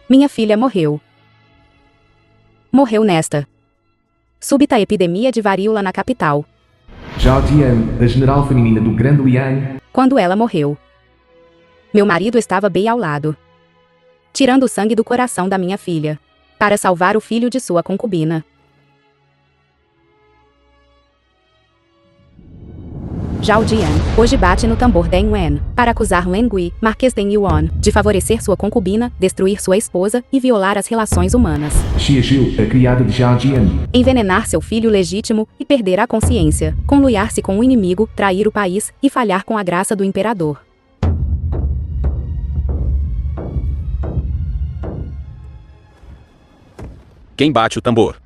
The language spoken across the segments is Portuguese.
Minha filha morreu. Morreu nesta súbita epidemia de varíola na capital. Zhao Jian, a general feminina do Grande Liang. Quando ela morreu, meu marido estava bem ao lado, tirando o sangue do coração da minha filha, para salvar o filho de sua concubina. Zhao Jian hoje bate no tambor Deng Wen para acusar Len Gui, Marquês Deng Yuan, de favorecer sua concubina, destruir sua esposa e violar as relações humanas. Xie Xiu, a criada de Zhao Jian. Envenenar seu filho legítimo e perder a consciência, conluiar-se com o inimigo, trair o país e falhar com a graça do imperador. Quem bate o tambor?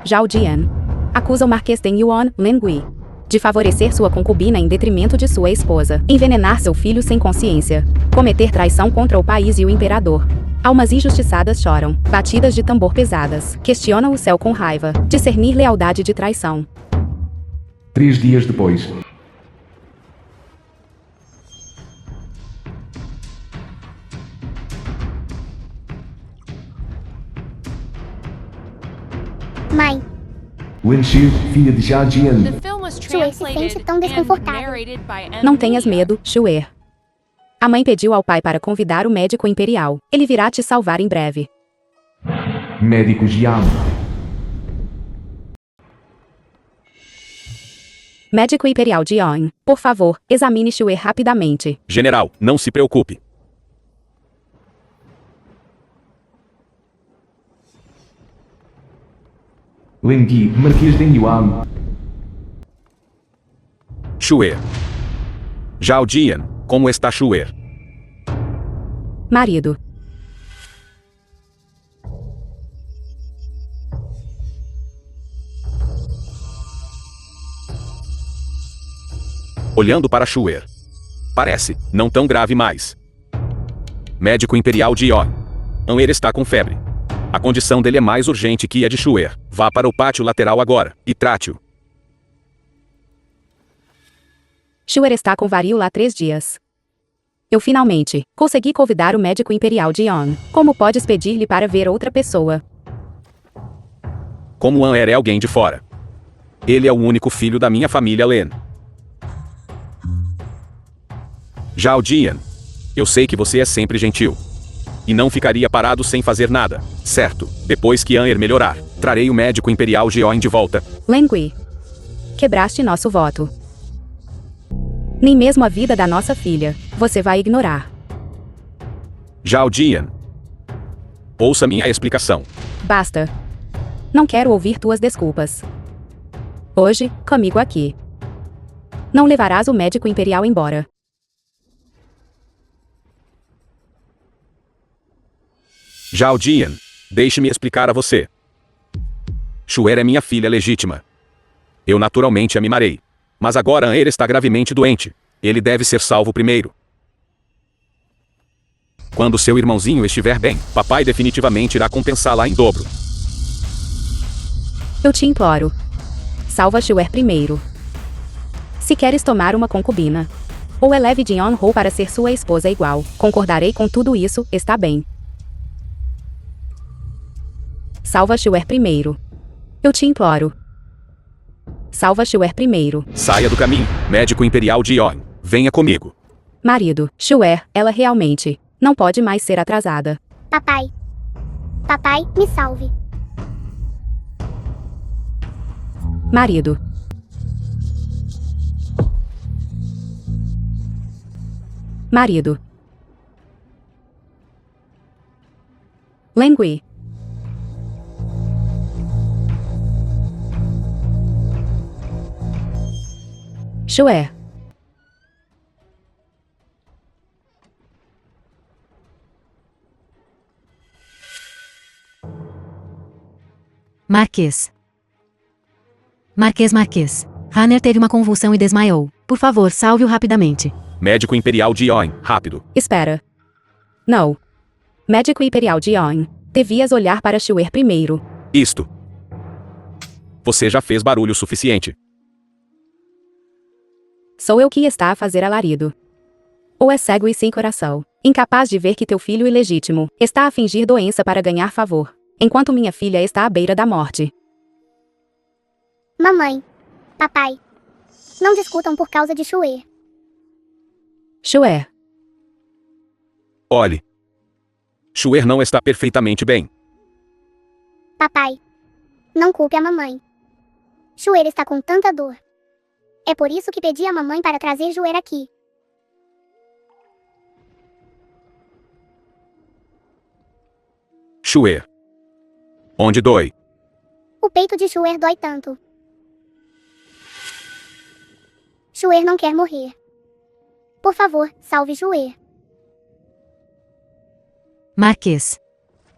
Zhao Jian acusa o Marquês Deng Yuan, Len Gui, de favorecer sua concubina em detrimento de sua esposa, envenenar seu filho sem consciência, cometer traição contra o país e o imperador. Almas injustiçadas choram, batidas de tambor pesadas, questionam o céu com raiva, discernir lealdade de traição. 3 dias depois. Mãe, Wen Xiu, filha de Zhao Jian. Xue se sente tão desconfortável. Não tenhas medo, Xue. A mãe pediu ao pai para convidar o médico imperial. Ele virá te salvar em breve. Médico Jiang. Médico imperial Jiang, por favor, examine Xue rapidamente. General, não se preocupe. Len Gui, Marquês Deng Yuan. Xue. Zhao Jian, como está Xue? Marido. Olhando para Xue. Parece, não tão grave mais. Médico imperial de Yon. Ele está com febre. A condição dele é mais urgente que a de Xue. Vá para o pátio lateral agora, e trate-o. Xue está com varíola há 3 dias. Eu finalmente consegui convidar o médico imperial de Yon. Como podes pedir-lhe para ver outra pessoa? Como An é alguém de fora. Ele é o único filho da minha família Len. Zhao Jian. Eu sei que você é sempre gentil. E não ficaria parado sem fazer nada, certo? Depois que An melhorar, trarei o médico imperial Jeon de volta. Len Gui. Quebraste nosso voto. Nem mesmo a vida da nossa filha, você vai ignorar. Zhao Jian. Ouça minha explicação. Basta. Não quero ouvir tuas desculpas. Hoje, comigo aqui. Não levarás o médico imperial embora. Zhao Jian, deixe-me explicar a você. Xue é minha filha legítima. Eu naturalmente a mimarei. Mas agora An está gravemente doente. Ele deve ser salvo primeiro. Quando seu irmãozinho estiver bem, papai definitivamente irá compensá-la em dobro. Eu te imploro. Salva Xue primeiro. Se queres tomar uma concubina, ou eleve Jian Ho para ser sua esposa igual, concordarei com tudo isso, está bem. Salva Xue primeiro. Eu te imploro. Salva Xue primeiro. Saia do caminho, médico imperial de Yon. Venha comigo. Marido, Xue, ela realmente não pode mais ser atrasada. Papai. Papai, me salve. Marido. Marido. Len Gui. Xue. Marquês. Marquês. Hanner teve uma convulsão e desmaiou. Por favor, salve-o rapidamente. Médico imperial de Yon, rápido. Espera. Não. Médico imperial de Yon. Devias olhar para Xue primeiro. Isto. Você já fez barulho suficiente. Sou eu que está a fazer alarido. Ou é cego e sem coração, incapaz de ver que teu filho ilegítimo está a fingir doença para ganhar favor, enquanto minha filha está à beira da morte. Mamãe. Papai. Não discutam por causa de Shue. Shue. Olhe. Shuer não está perfeitamente bem. Papai. Não culpe a mamãe. Shue está com tanta dor. É por isso que pedi à mamãe para trazer Shue aqui. Shuer. Onde dói? O peito de Shue dói tanto. Shue não quer morrer. Por favor, salve Shue. Marquês.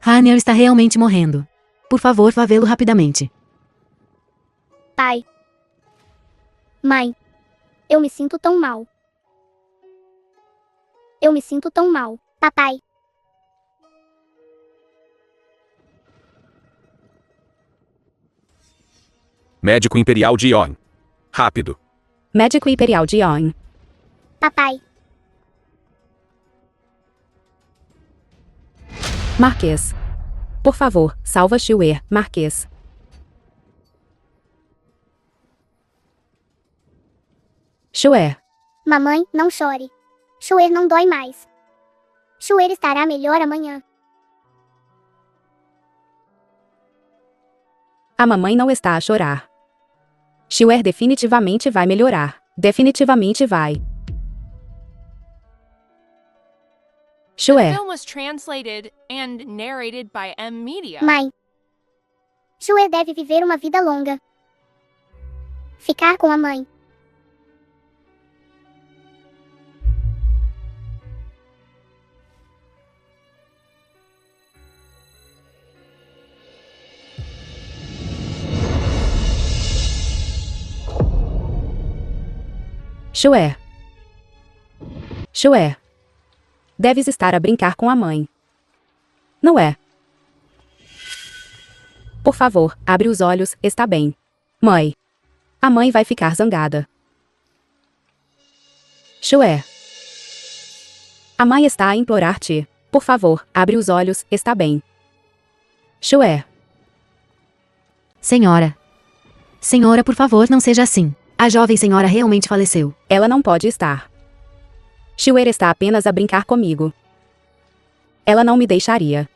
Haniel está realmente morrendo. Por favor, vá vê-lo rapidamente. Pai. Mãe. Eu me sinto tão mal. Eu me sinto tão mal. Papai. Médico Imperial de Yon. Rápido. Médico Imperial de Yon. Papai. Marquês. Por favor, salva Shue, Marquês. Shue. Mamãe, não chore. Shue não dói mais. Shue estará melhor amanhã. A mamãe não está a chorar. Shue definitivamente vai melhorar. Definitivamente vai. The Shue. film was translated and narrated by M Media. Mãe. Shue deve viver uma vida longa. Ficar com a mãe. Shue. Shue. Deves estar a brincar com a mãe. Não é? Por favor, abre os olhos, está bem. Mãe. A mãe vai ficar zangada. Shue. A mãe está a implorar-te. Por favor, abre os olhos, está bem. Shue. Senhora. Senhora, por favor, não seja assim. A jovem senhora realmente faleceu. Ela não pode estar. Shue está apenas a brincar comigo. Ela não me deixaria.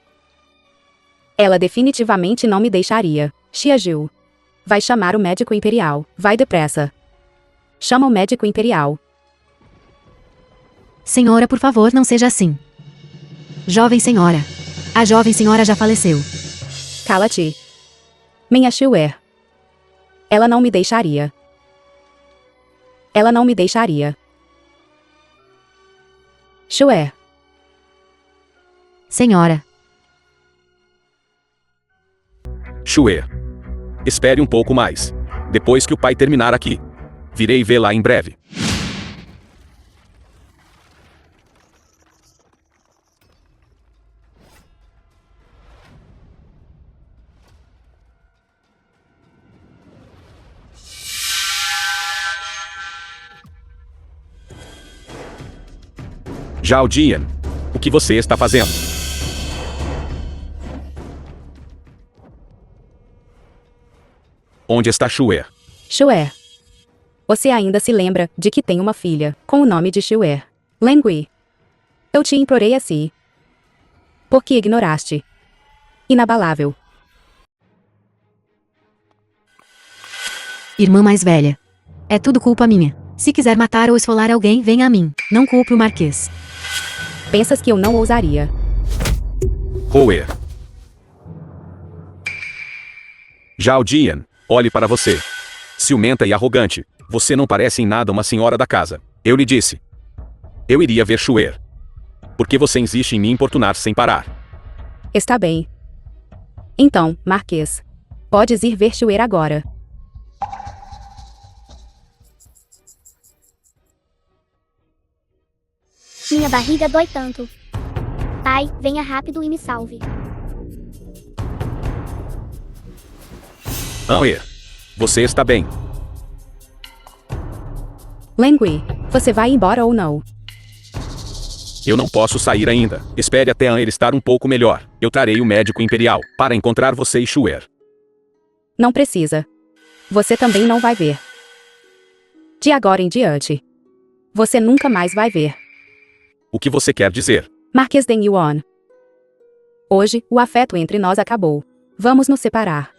Ela definitivamente não me deixaria. Xiajiu. Vai chamar o médico imperial. Vai depressa. Chama o médico imperial. Senhora, por favor, não seja assim. Jovem senhora. A jovem senhora já faleceu. Cala-te. Minha Shue. Ela não me deixaria. Ela não me deixaria. Shue. Senhora. Shue. Espere um pouco mais. Depois que o pai terminar aqui. Virei vê-la em breve. Zhao Jian. O que você está fazendo? Onde está Shue? Shue. Você ainda se lembra de que tem uma filha com o nome de Shue. Lengui. Eu te implorei assim. Por que ignoraste? Inabalável. Irmã mais velha. É tudo culpa minha. Se quiser matar ou esfolar alguém, venha a mim. Não culpe o Marquês. Pensas que eu não ousaria? Howe. Zhao Jian, olhe para você. Ciumenta e arrogante, você não parece em nada uma senhora da casa. Eu lhe disse. Eu iria ver Shue. Por que você insiste em me importunar sem parar? Está bem. Então, Marquês. Podes ir ver Shue agora. Minha barriga dói tanto. Pai, venha rápido e me salve. Aue. Você está bem. Lengui, você vai embora ou não? Eu não posso sair ainda. Espere até Anne estar um pouco melhor. Eu trarei o médico imperial para encontrar você e Shuer. Não precisa. Você também não vai ver. De agora em diante. Você nunca mais vai ver. O que você quer dizer? Marquês de Yuan. Hoje, o afeto entre nós acabou. Vamos nos separar.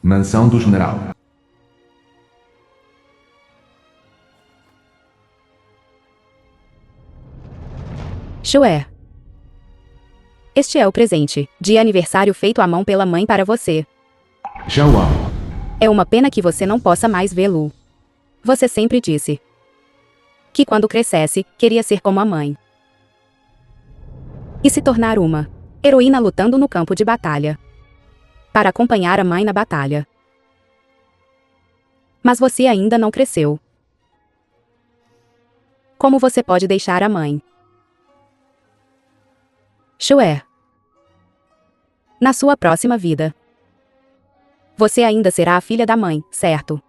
Mansão do General. Shuer. Este é o presente de aniversário feito à mão pela mãe para você. João. É uma pena que você não possa mais vê-lo. Você sempre disse que quando crescesse, queria ser como a mãe. E se tornar uma heroína lutando no campo de batalha. Para acompanhar a mãe na batalha. Mas você ainda não cresceu. Como você pode deixar a mãe? Shuer. Na sua próxima vida. Você ainda será a filha da mãe, certo?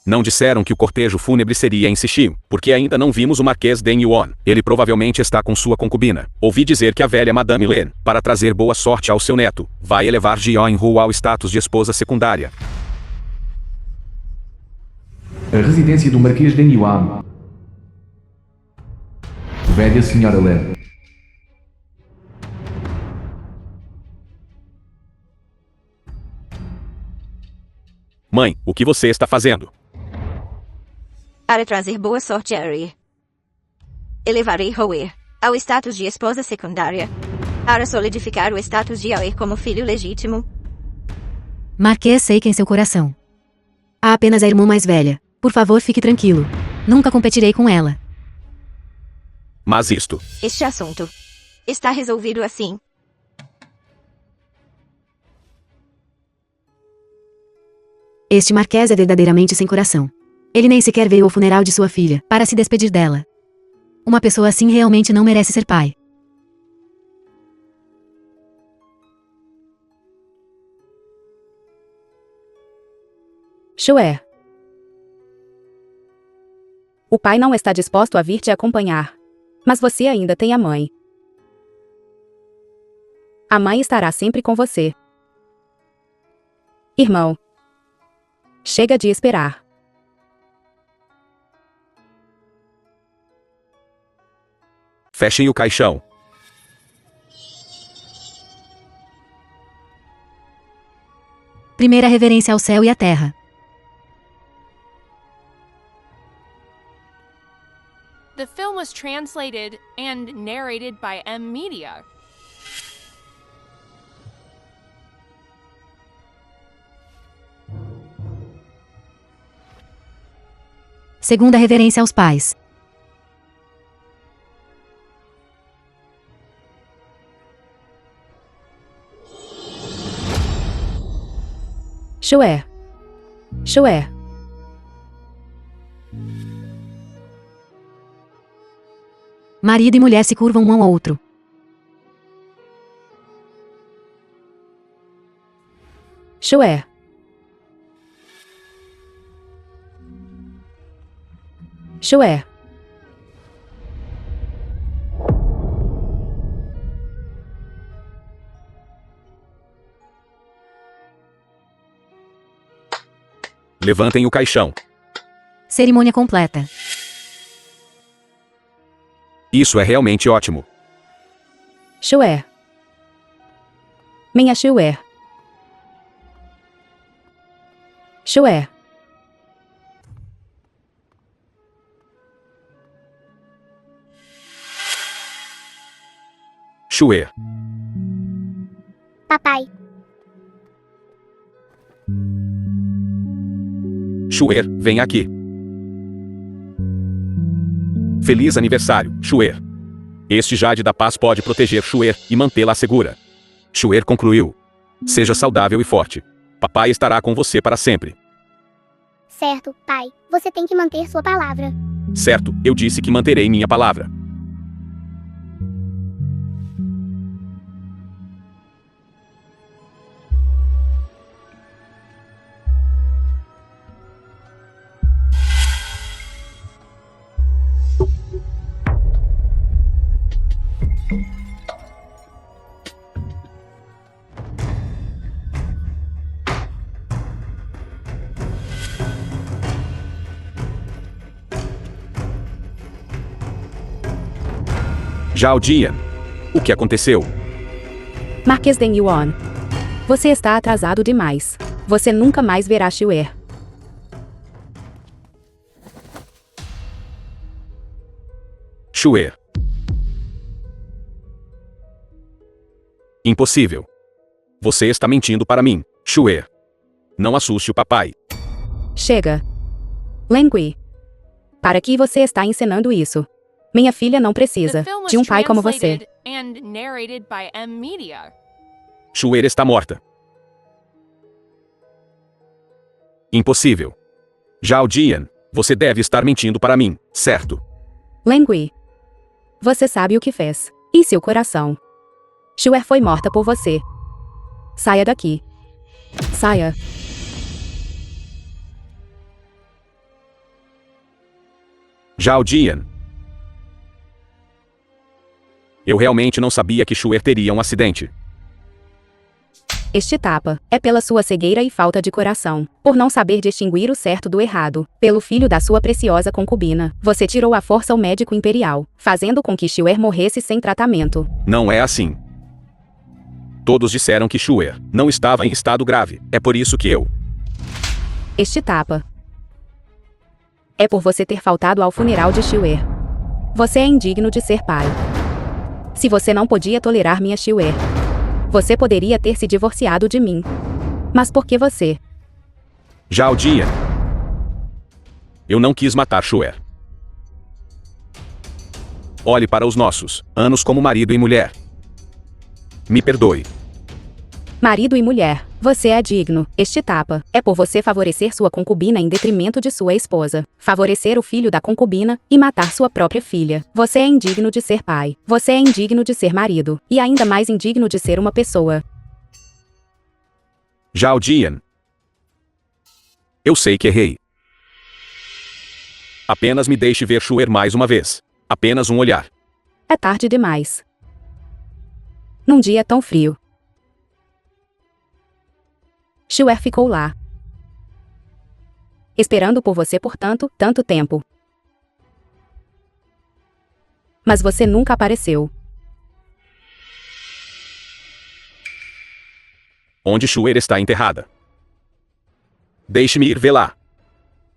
Não disseram que o cortejo fúnebre seria em Sixi, porque ainda não vimos o Marquês de Yuan. Ele provavelmente está com sua concubina. Ouvi dizer que a velha Madame Len, para trazer boa sorte ao seu neto, vai elevar Jian-Hu ao status de esposa secundária. A residência do Marquês de Yuan. Velha Senhora Len. Mãe, o que você está fazendo? Para trazer boa sorte a Ari. Elevarei Hoer ao status de esposa secundária. Para solidificar o status de Aer como filho legítimo. Marquês seca em seu coração. Há apenas a irmã mais velha. Por favor, fique tranquilo. Nunca competirei com ela. Mas isto. Este assunto está resolvido assim. Este Marquês é verdadeiramente sem coração. Ele nem sequer veio ao funeral de sua filha, para se despedir dela. Uma pessoa assim realmente não merece ser pai. Shuer. O pai não está disposto a vir te acompanhar. Mas você ainda tem a mãe. A mãe estará sempre com você. Irmão. Chega de esperar. Fechem o caixão. Primeira reverência ao céu e à terra. The film was translated and narrated by M Media. Segunda reverência aos pais. Shuer. Shuer. Marido e mulher se curvam um ao outro. Shuer. Shuer. Levantem o caixão. Cerimônia completa. Isso é realmente ótimo. Shuer. Minha Shuer. Shuer. Shuer. Papai. Shuer, vem aqui. Feliz aniversário, Shuer. Este Jade da Paz pode proteger Shuer e mantê-la segura. Shuer concluiu. Seja saudável e forte. Papai estará com você para sempre. Certo, pai. Você tem que manter sua palavra. Certo, eu disse que manterei minha palavra. Zhao Jian. O que aconteceu? Marquês Deng Yuan. Você está atrasado demais. Você nunca mais verá Xue. Xue. Impossível. Você está mentindo para mim, Xue. Não assuste o papai. Chega. Lengui. Para que você está ensinando isso? Minha filha não precisa The film was de um pai como você. translated and narrated by M Media. Xue está morta. Impossível. Zhao Jian, você deve estar mentindo para mim, certo? Lengui. Você sabe o que fez. E seu coração. Xue foi morta por você. Saia daqui. Saia. Zhao Jian. Eu realmente não sabia que Xue teria um acidente. Este tapa é pela sua cegueira e falta de coração, por não saber distinguir o certo do errado, pelo filho da sua preciosa concubina. Você tirou à força o médico imperial, fazendo com que Xue morresse sem tratamento. Não é assim. Todos disseram que Xue não estava em estado grave. É por isso que eu... Este tapa é por você ter faltado ao funeral de Xue. Você é indigno de ser pai. Se você não podia tolerar minha Xue, você poderia ter se divorciado de mim. Mas por que você? Zhao Jian. Eu não quis matar Xue. Olhe para os nossos anos como marido e mulher. Me perdoe. Marido e mulher, você é digno. Este tapa é por você favorecer sua concubina em detrimento de sua esposa, favorecer o filho da concubina e matar sua própria filha. Você é indigno de ser pai. Você é indigno de ser marido, e ainda mais indigno de ser uma pessoa. Zhao Jian. Eu sei que errei. Apenas me deixe ver Xue mais uma vez. Apenas um olhar. É tarde demais. Num dia tão frio. Xue ficou lá, esperando por você por tanto tempo. Mas você nunca apareceu. Onde Xue está enterrada? Deixe-me ir vê-la.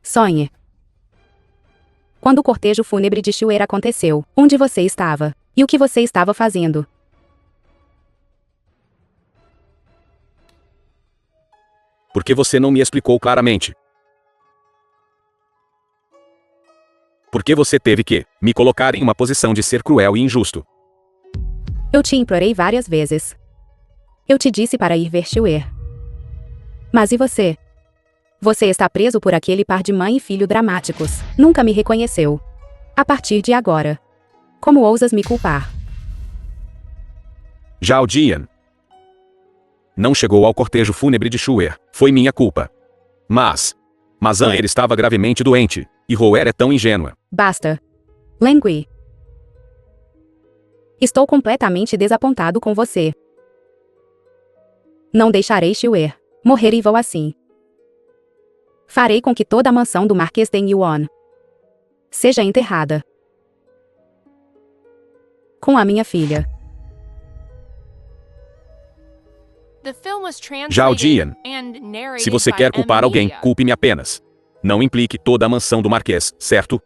Sonhe. Quando o cortejo fúnebre de Xue aconteceu, onde você estava? E o que você estava fazendo? Por que você não me explicou claramente? Por que você teve que me colocar em uma posição de ser cruel e injusto? Eu te implorei várias vezes. Eu te disse para ir ver Xue. Mas e você? Você está preso por aquele par de mãe e filho dramáticos. Nunca me reconheceu. A partir de agora. Como ousas me culpar? Zhao Jian. Não chegou ao cortejo fúnebre de Xue. Foi minha culpa. Mas An'er estava gravemente doente. E Roer é tão ingênua. Basta. Lengui. Estou completamente desapontado com você. Não deixarei Xue morrer e vou assim. Farei com que toda a mansão do Marquês Deng Yuan seja enterrada com a minha filha. The film was Zhao Jian. translated and narrated Se você by quer M culpar alguém, Media. culpe-me apenas. Não implique toda a mansão do Marquês, certo?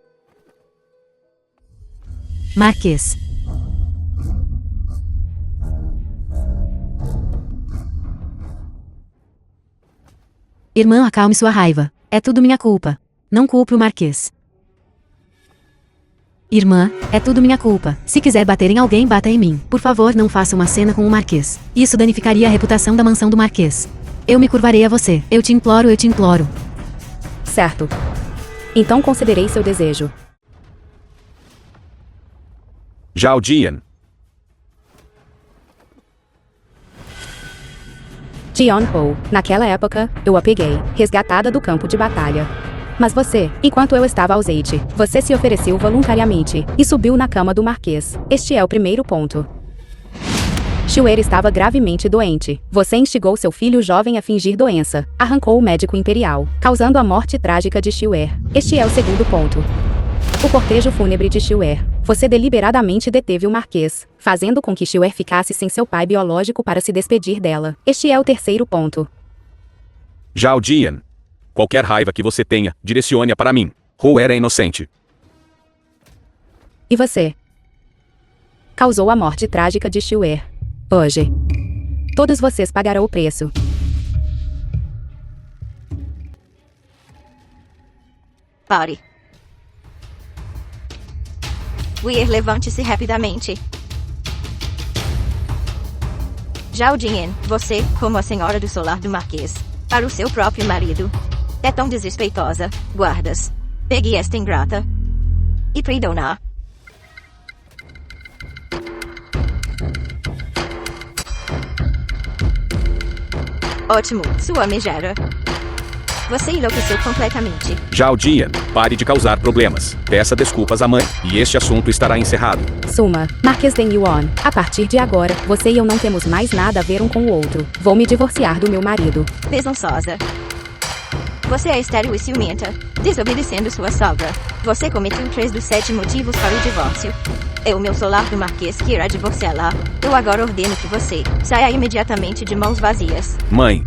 Marquês. Irmã, acalme sua raiva. É tudo minha culpa. Não culpe o Marquês. Irmã, é tudo minha culpa. Se quiser bater em alguém, bata em mim. Por favor, não faça uma cena com o Marquês. Isso danificaria a reputação da mansão do Marquês. Eu me curvarei a você. Eu te imploro, eu te imploro. Certo. Então concederei seu desejo. Zhao Jian. Jian Ho, naquela época, eu a peguei, resgatada do campo de batalha. Mas você, enquanto eu estava ausente, você se ofereceu voluntariamente e subiu na cama do Marquês. Este é o primeiro ponto. Xue estava gravemente doente. Você instigou seu filho jovem a fingir doença, arrancou o médico imperial, causando a morte trágica de Xue. Este é o segundo ponto. O cortejo fúnebre de Xiuer. Você deliberadamente deteve o Marquês, fazendo com que Xiuer ficasse sem seu pai biológico para se despedir dela. Este é o terceiro ponto. Zhao Jian. Qualquer raiva que você tenha, direcione-a para mim. Houer é inocente. E você? Causou a morte trágica de Xiuer. Hoje. Todos vocês pagarão o preço. Pare. Weir, levante-se rapidamente. Zhao Jian, você, como a senhora do solar do Marquês, para o seu próprio marido. É tão desrespeitosa, guardas. Pegue esta ingrata. E prendam-na. Ótimo, sua megera. Você enlouqueceu completamente. Zhao Jian, pare de causar problemas. Peça desculpas à mãe, e este assunto estará encerrado. Suma, Marquês Deng Yuan. A partir de agora, você e eu não temos mais nada a ver um com o outro. Vou me divorciar do meu marido. Presunçosa. Você é estéril e ciumenta, desobedecendo sua sogra. Você cometeu 3 dos 7 motivos para o divórcio. É o meu solar do Marquês que irá divorciá-la. Eu agora ordeno que você saia imediatamente de mãos vazias. Mãe,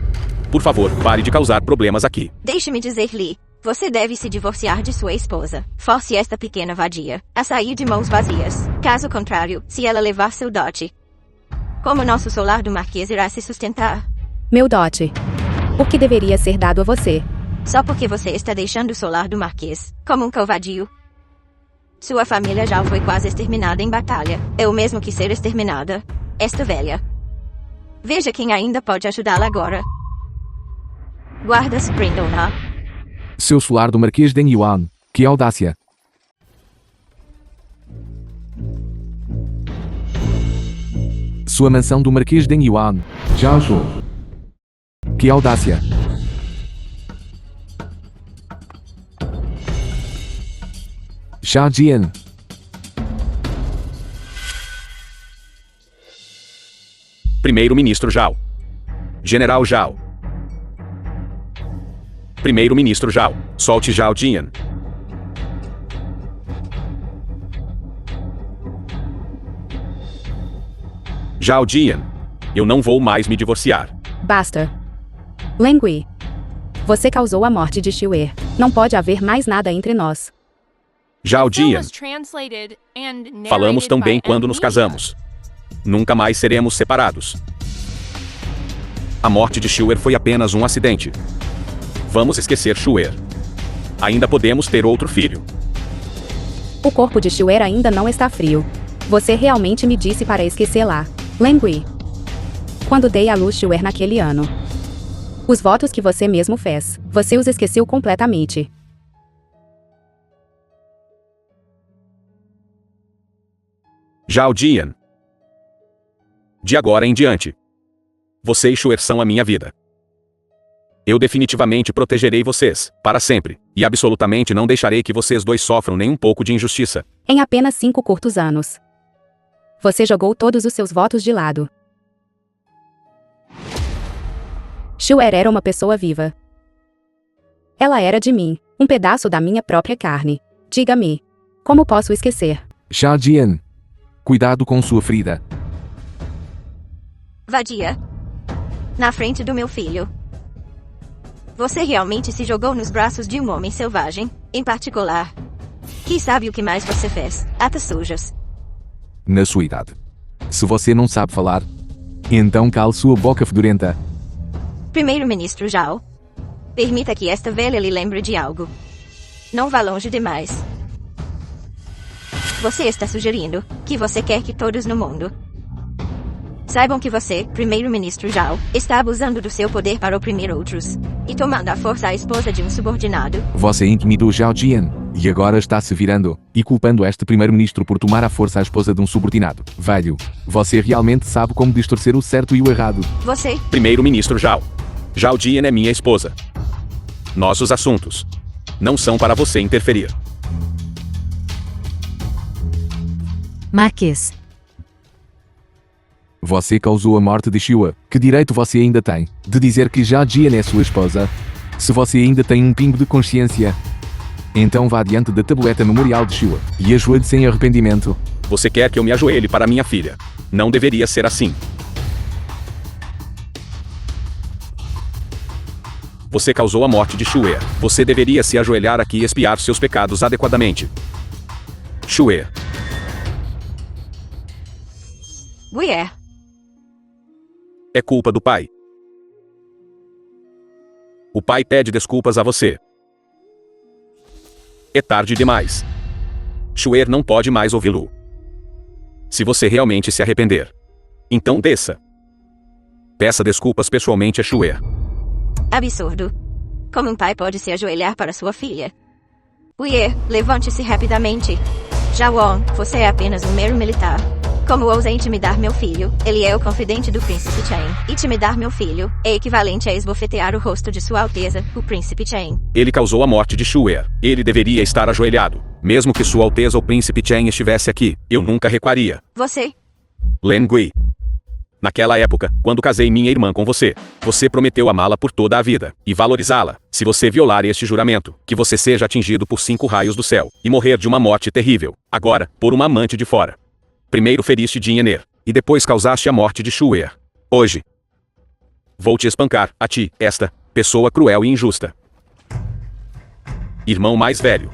por favor, pare de causar problemas aqui. Deixe-me dizer-lhe, você deve se divorciar de sua esposa. Force esta pequena vadia a sair de mãos vazias. Caso contrário, se ela levar seu dote, como nosso solar do Marquês irá se sustentar? Meu dote. O que deveria ser dado a você? Só porque você está deixando o solar do Marquês como um covardio. Sua família já foi quase exterminada em batalha. É o mesmo que ser exterminada. Esta velha. Veja quem ainda pode ajudá-la agora. Guardas, prendam-na. Seu solar do Marquês Deng Yuan. Que audácia. Sua mansão do Marquês Deng Yuan. Zhao Shu. Que audácia. Zhao Jian. Primeiro-ministro Zhao. General Zhao. Primeiro-ministro Zhao, solte Zhao Jian. Zhao Jian, eu não vou mais me divorciar. Basta. Lengui. Você causou a morte de Xiuer. Não pode haver mais nada entre nós. Zhao The film Jian, was translated and narrated falamos tão bem by quando M. nos Mia. casamos. Nunca mais seremos separados. A morte de Xiuer foi apenas um acidente. Vamos esquecer Xiuer. Ainda podemos ter outro filho. O corpo de Xiuer ainda não está frio. Você realmente me disse para esquecê-la. Lengui. Quando dei à luz Xiuer naquele ano. Os votos que você mesmo fez, você os esqueceu completamente. Zhao Jian. De agora em diante, você e Xiuer são a minha vida. Eu definitivamente protegerei vocês, para sempre, e absolutamente não deixarei que vocês dois sofram nem um pouco de injustiça. Em apenas 5 curtos anos. Você jogou todos os seus votos de lado. Xiuer era uma pessoa viva. Ela era de mim, um pedaço da minha própria carne. Diga-me, como posso esquecer? Zhao Jian. Cuidado com sua ferida. Vadia. Na frente do meu filho. Você realmente se jogou nos braços de um homem selvagem, em particular. Quem sabe o que mais você fez? Atas sujas. Na sua idade. Se você não sabe falar, então cale sua boca fedorenta. Primeiro-ministro Zhao. Permita que esta velha lhe lembre de algo. Não vá longe demais. Você está sugerindo que você quer que todos no mundo saibam que você, primeiro-ministro Zhao, está abusando do seu poder para oprimir outros e tomando à força a esposa de um subordinado. Você intimidou Zhao Jian, e agora está se virando e culpando este primeiro-ministro por tomar à força a esposa de um subordinado. Velho, você realmente sabe como distorcer o certo e o errado. Você, Primeiro-ministro Zhao. Zhao Jian é minha esposa. Nossos assuntos não são para você interferir. Marquês. Você causou a morte de Xiuer. Que direito você ainda tem de dizer que Zhao Jian é sua esposa? Se você ainda tem um pingo de consciência. Então vá diante da tableta memorial de Shua e ajoelhe-se em arrependimento. Você quer que eu me ajoelhe para minha filha? Não deveria ser assim. Você causou a morte de Shue. Você deveria se ajoelhar aqui e expiar seus pecados adequadamente. Shue. Guier. É culpa do pai. O pai pede desculpas a você. É tarde demais. Shuer não pode mais ouvi-lo. Se você realmente se arrepender, então desça. Peça desculpas pessoalmente a Shuer. Absurdo. Como um pai pode se ajoelhar para sua filha? Guier, levante-se rapidamente. Jawon, você é apenas um mero militar. Como ousa intimidar meu filho? Ele é o confidente do príncipe Chen. Intimidar meu filho é equivalente a esbofetear o rosto de Sua Alteza, o príncipe Chen. Ele causou a morte de Shuer. Ele deveria estar ajoelhado. Mesmo que Sua Alteza ou príncipe Chen estivesse aqui, eu nunca recuaria. Você? Len Gui. Naquela época, quando casei minha irmã com você, você prometeu amá-la por toda a vida e valorizá-la. Se você violar este juramento, que você seja atingido por 5 raios do céu e morrer de uma morte terrível. Agora, por uma amante de fora. Primeiro feriste Dinhener, e depois causaste a morte de Shuer. Hoje, vou te espancar, a ti, esta pessoa cruel e injusta. Irmão mais velho.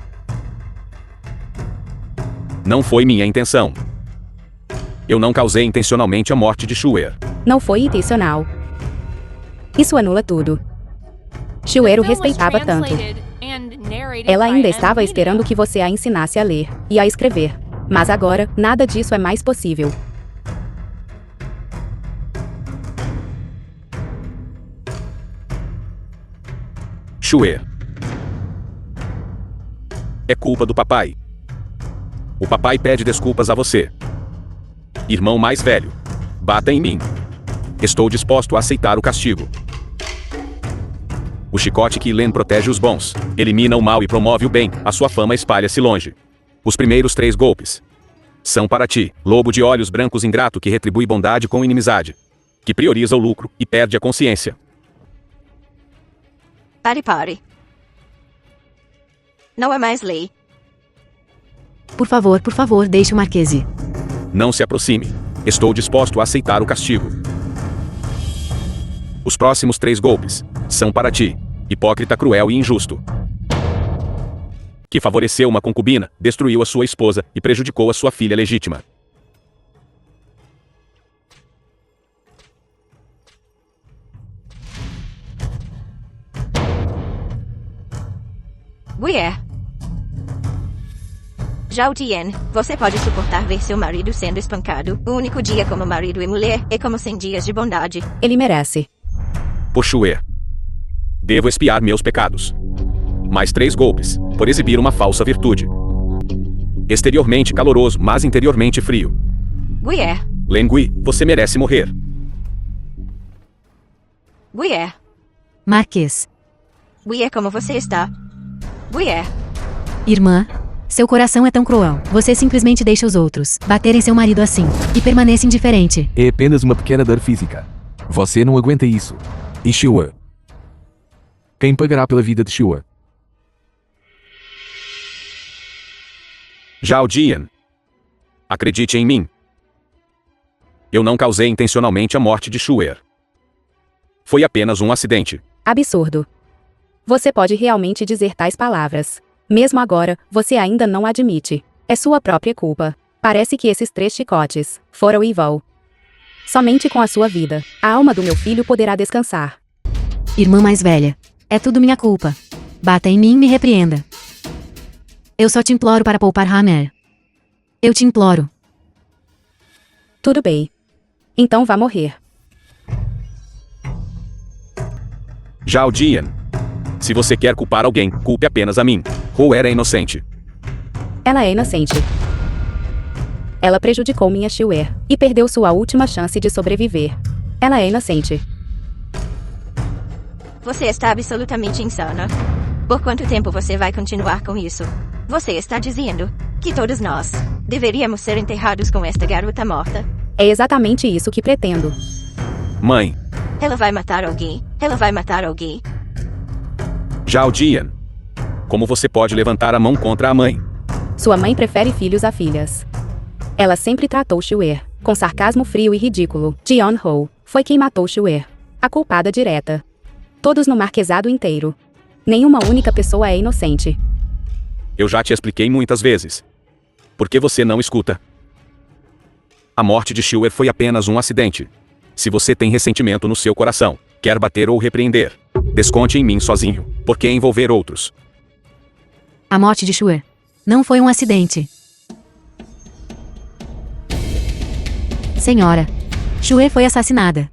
Não foi minha intenção. Eu não causei intencionalmente a morte de Shuer. Não foi intencional. Isso anula tudo. Shuer o respeitava tanto. Ela ainda estava esperando que você a ensinasse a ler e a escrever. Mas agora, nada disso é mais possível. Shuer. É culpa do papai. O papai pede desculpas a você. Irmão mais velho. Bata em mim. Estou disposto a aceitar o castigo. O chicote que Len protege os bons, elimina o mal e promove o bem, a sua fama espalha-se longe. Os primeiros 3 golpes são para ti, lobo de olhos brancos ingrato que retribui bondade com inimizade, que prioriza o lucro e perde a consciência. Pare. Não é mais lei. Por favor, deixe o Marquese. Não se aproxime. Estou disposto a aceitar o castigo. Os próximos 3 golpes são para ti, hipócrita cruel e injusto, que favoreceu uma concubina, destruiu a sua esposa e prejudicou a sua filha legítima. Guier. Zhao Tian, você pode suportar ver seu marido sendo espancado. O único dia como marido e mulher é como 100 dias de bondade. Ele merece. Por Shuer. Devo expiar meus pecados. Mais 3 golpes, por exibir uma falsa virtude. Exteriormente caloroso, mas interiormente frio. Guier. Len Gui, você merece morrer. Guier. Marquês. Guier, como você está? Guier. Irmã, seu coração é tão cruel. Você simplesmente deixa os outros baterem seu marido assim e permanece indiferente. É apenas uma pequena dor física. Você não aguenta isso. E Shua? Quem pagará pela vida de Shua? Zhao Jian. Acredite em mim. Eu não causei intencionalmente a morte de Shuer. Foi apenas um acidente. Absurdo. Você pode realmente dizer tais palavras. Mesmo agora, você ainda não admite. É sua própria culpa. Parece que esses 3 chicotes foram em vão. Somente com a sua vida, a alma do meu filho poderá descansar. Irmã mais velha. É tudo minha culpa. Bata em mim e me repreenda. Eu só te imploro para poupar Hammer. Eu te imploro. Tudo bem. Então vá morrer. Zhao Jian. Se você quer culpar alguém, culpe apenas a mim. Ou era inocente. Ela é inocente. Ela prejudicou minha Shuer e perdeu sua última chance de sobreviver. Ela é inocente. Você está absolutamente insana. Por quanto tempo você vai continuar com isso? Você está dizendo que todos nós deveríamos ser enterrados com esta garota morta? É exatamente isso que pretendo. Mãe. Ela vai matar alguém. Ela vai matar alguém. Zhao Jian. Como você pode levantar a mão contra a mãe? Sua mãe prefere filhos a filhas. Ela sempre tratou Shuer com sarcasmo frio e ridículo. Jeon-ho foi quem matou Shuer. A culpada direta. Todos no marquesado inteiro. Nenhuma única pessoa é inocente. Eu já te expliquei muitas vezes. Por que você não escuta? A morte de Shuer foi apenas um acidente. Se você tem ressentimento no seu coração, quer bater ou repreender, desconte em mim sozinho. Por que envolver outros? A morte de Shuer não foi um acidente. Senhora, Shuer foi assassinada.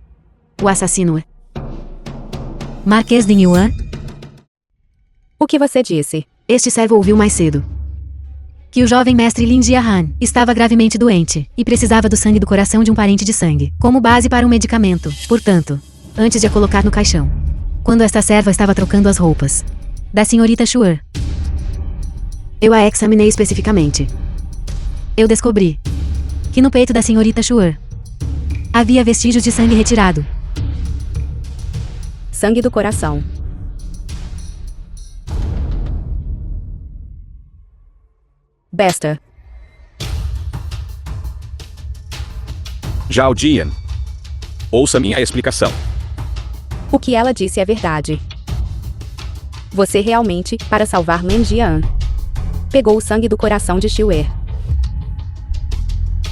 O assassino é Marquês de Yuan. O que você disse? Este servo ouviu mais cedo que o jovem mestre Lin Jiahan estava gravemente doente e precisava do sangue do coração de um parente de sangue, como base para um medicamento. Portanto, antes de a colocar no caixão, quando esta serva estava trocando as roupas da senhorita Shuer, eu a examinei especificamente. Eu descobri que no peito da senhorita Shuer havia vestígios de sangue retirado. Sangue do coração. Besta. Zhao Jian. Ouça minha explicação. O que ela disse é verdade. Você realmente, para salvar Lin Jian, pegou o sangue do coração de Shuer.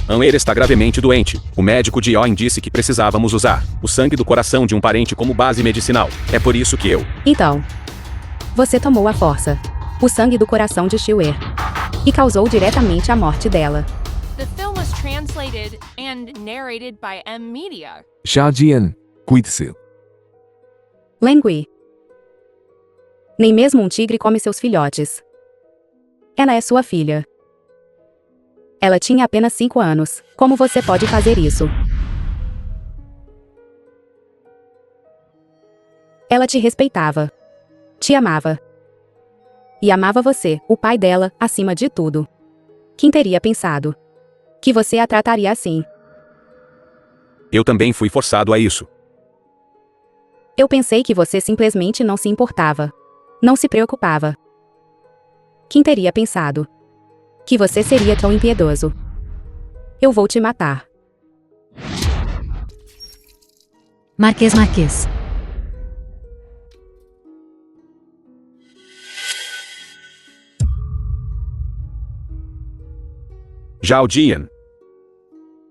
An'er está gravemente doente. O médico de Yoin disse que precisávamos usar o sangue do coração de um parente como base medicinal. É por isso que eu... Então, você tomou à força o sangue do coração de Shuer e causou diretamente a morte dela. The film was translated and narrated by M Media. Zhao Jian, cuide-se. Lengui. Nem mesmo um tigre come seus filhotes. Ela é sua filha. Ela tinha apenas 5 anos. Como você pode fazer isso? Ela te respeitava. Te amava. E amava você, o pai dela, acima de tudo. Quem teria pensado que você a trataria assim? Eu também fui forçado a isso. Eu pensei que você simplesmente não se importava. Não se preocupava. Quem teria pensado que você seria tão impiedoso? Eu vou te matar. Marquês. Zhao Jian.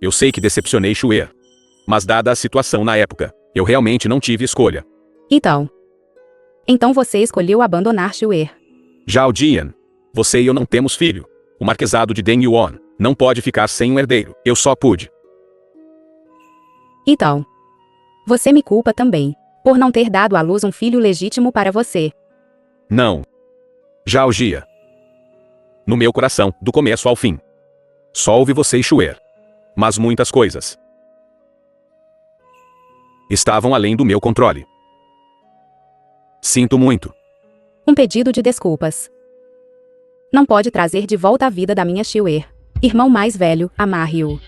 Eu sei que decepcionei Shuer. Mas dada a situação na época, eu realmente não tive escolha. Então você escolheu abandonar Shuer. Zhao Jian. Você e eu não temos filho. O marquesado de Den Yuan não pode ficar sem um herdeiro. Eu só pude. Então, você me culpa também por não ter dado à luz um filho legítimo para você. Não. Zhao Jia. No meu coração, do começo ao fim. Só ouvi você e Shuer. Mas muitas coisas estavam além do meu controle. Sinto muito. Um pedido de desculpas. Não pode trazer de volta a vida da minha Shuer. Irmão mais velho, amarre-o.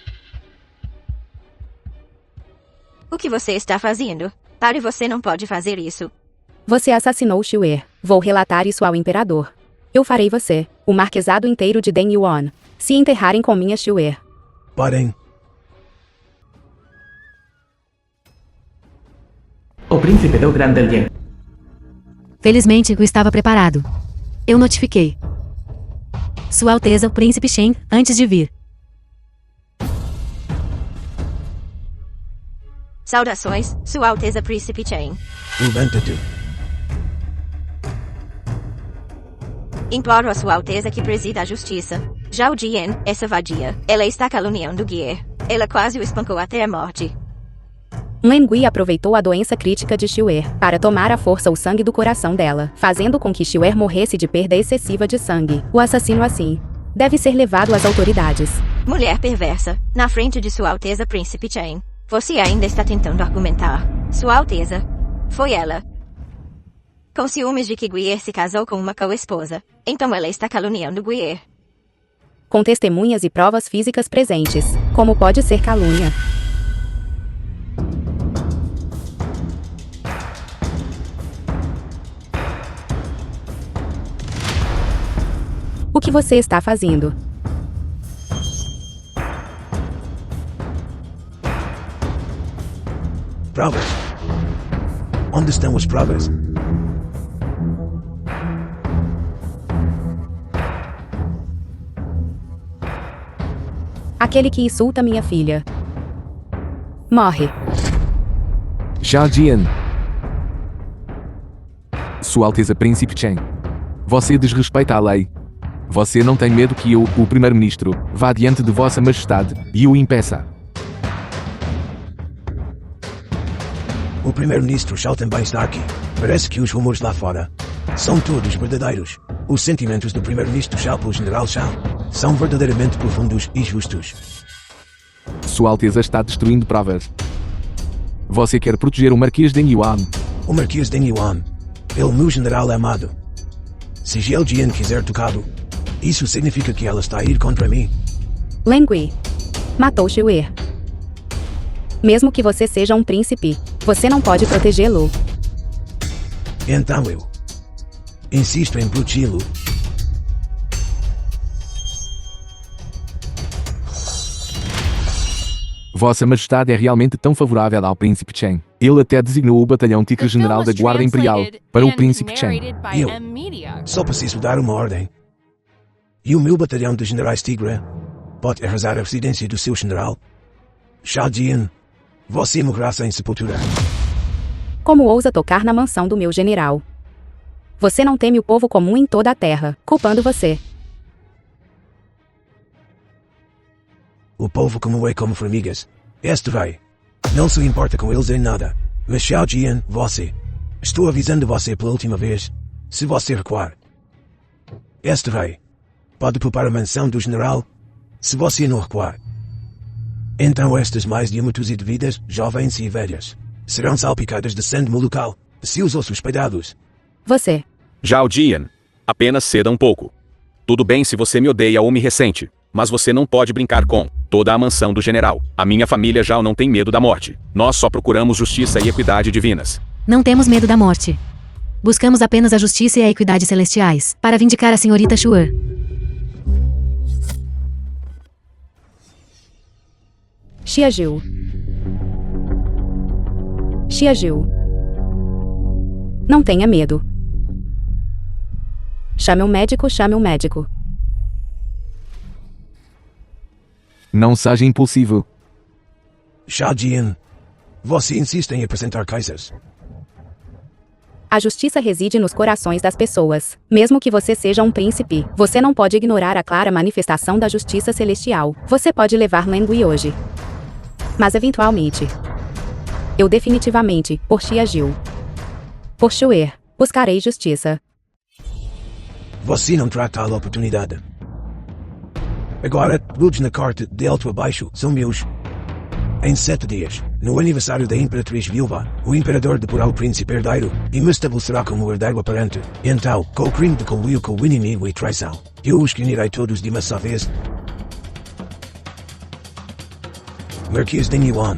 O que você está fazendo? Pare, você não pode fazer isso. Você assassinou Shuer. Vou relatar isso ao imperador. Eu farei você, o marquesado inteiro de Den Yuan, se enterrarem com minha Shuer. Parem. O príncipe do Grande Elien. Felizmente, eu estava preparado. Eu notifiquei Sua Alteza o Príncipe Shen antes de vir. Saudações, Sua Alteza Príncipe Chen. Inventa-te. Imploro a Sua Alteza que presida a justiça. Zhao Jian, essa vadia. Ela está caluniando Guier. Ela quase o espancou até a morte. Lengui aproveitou a doença crítica de Shuer para tomar à força o sangue do coração dela, fazendo com que Shuer morresse de perda excessiva de sangue. O assassino assim deve ser levado às autoridades. Mulher perversa, na frente de Sua Alteza Príncipe Chen. Você ainda está tentando argumentar. Sua Alteza. Foi ela. Com ciúmes de que Guier se casou com uma co-esposa. Então ela está caluniando Guier. Com testemunhas e provas físicas presentes. Como pode ser calúnia? O que você está fazendo? Provas. Onde estão as provas? Aquele que insulta minha filha. Morre. Zhao Jian. Sua Alteza Príncipe Chen. Você desrespeita a lei. Você não tem medo que eu, o primeiro-ministro, vá diante de Vossa Majestade e o impeça. O primeiro-ministro Shao também está aqui. Parece que os rumores lá fora são todos verdadeiros. Os sentimentos do primeiro-ministro Shao pelo general Shao são verdadeiramente profundos e justos. Sua Alteza está destruindo provas. Você quer proteger o Marquês de Yuan. O Marquês de Yuan, ele meu general amado. Se Zhao Jian quiser tocá-lo, isso significa que ela está a ir contra mim. Lengui. Matou Shuer. Mesmo que você seja um príncipe, você não pode protegê-lo. Então eu insisto em protegê-lo. Vossa Majestade é realmente tão favorável ao Príncipe Chen. Ele até designou o Batalhão Tigre The film General da was Guarda Imperial translated para o and Príncipe Chen. narrated by Eu. M Media. Só preciso dar uma ordem. E o meu batalhão de generais Tigre pode arrasar a residência do seu general. Zhao Jian, você morrerá sem sepultura. Como ousa tocar na mansão do meu general? Você não teme o povo comum em toda a terra, culpando você. O povo comum é como formigas. Este rei não se importa com eles em nada. Mas Zhao Jian, você. Estou avisando você pela última vez. Se você recuar, este rei pode poupar a mansão do general. Se você não recuar, então estas mais de uma dúzia de vidas, jovens e velhas, serão salpicadas de sangue no local. Seus ossos pedados. Você. Zhao Jian. Apenas ceda um pouco. Tudo bem se você me odeia ou me ressente, mas você não pode brincar com toda a mansão do general. A minha família Zhao não tem medo da morte. Nós só procuramos justiça e equidade divinas. Não temos medo da morte. Buscamos apenas a justiça e a equidade celestiais, para vindicar a senhorita Shuer. Xiajiu. Xiajiu. Não tenha medo. Chame um médico, chame um médico. Não seja impulsivo. Zhao Jian, você insiste em apresentar causas. A justiça reside nos corações das pessoas. Mesmo que você seja um príncipe, você não pode ignorar a clara manifestação da justiça celestial. Você pode levar Lengui hoje. Mas eventualmente, eu definitivamente, por Xiajiu, por Shuer, buscarei justiça. Você não trata a oportunidade. Agora, luz na carta de alto a baixo são meus. Em 7 dias, no aniversário da Imperatriz Viúva, o Imperador deporá o Príncipe Herdeiro e me estabelecerá como herdeiro aparente. Então, com o crime de conluio com o inimigo e traição, eu os unirei todos de uma só vez. Marquês de Yuan.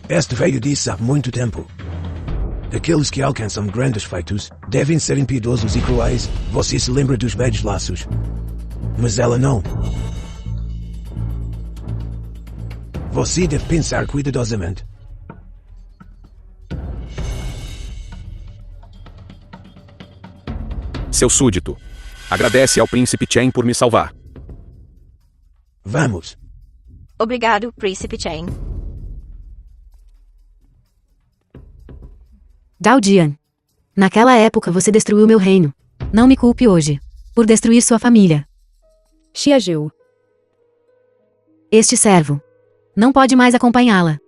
Este veio disse há muito tempo. Aqueles que alcançam grandes feitos devem ser impiedosos e cruéis. Você se lembra dos velhos laços. Mas ela não. Você deve pensar cuidadosamente. Seu súdito. Agradece ao príncipe Chen por me salvar. Vamos. Obrigado, Príncipe Chen. Zhao Jian. Naquela época você destruiu meu reino. Não me culpe hoje por destruir sua família. Xiajiu. Este servo não pode mais acompanhá-la.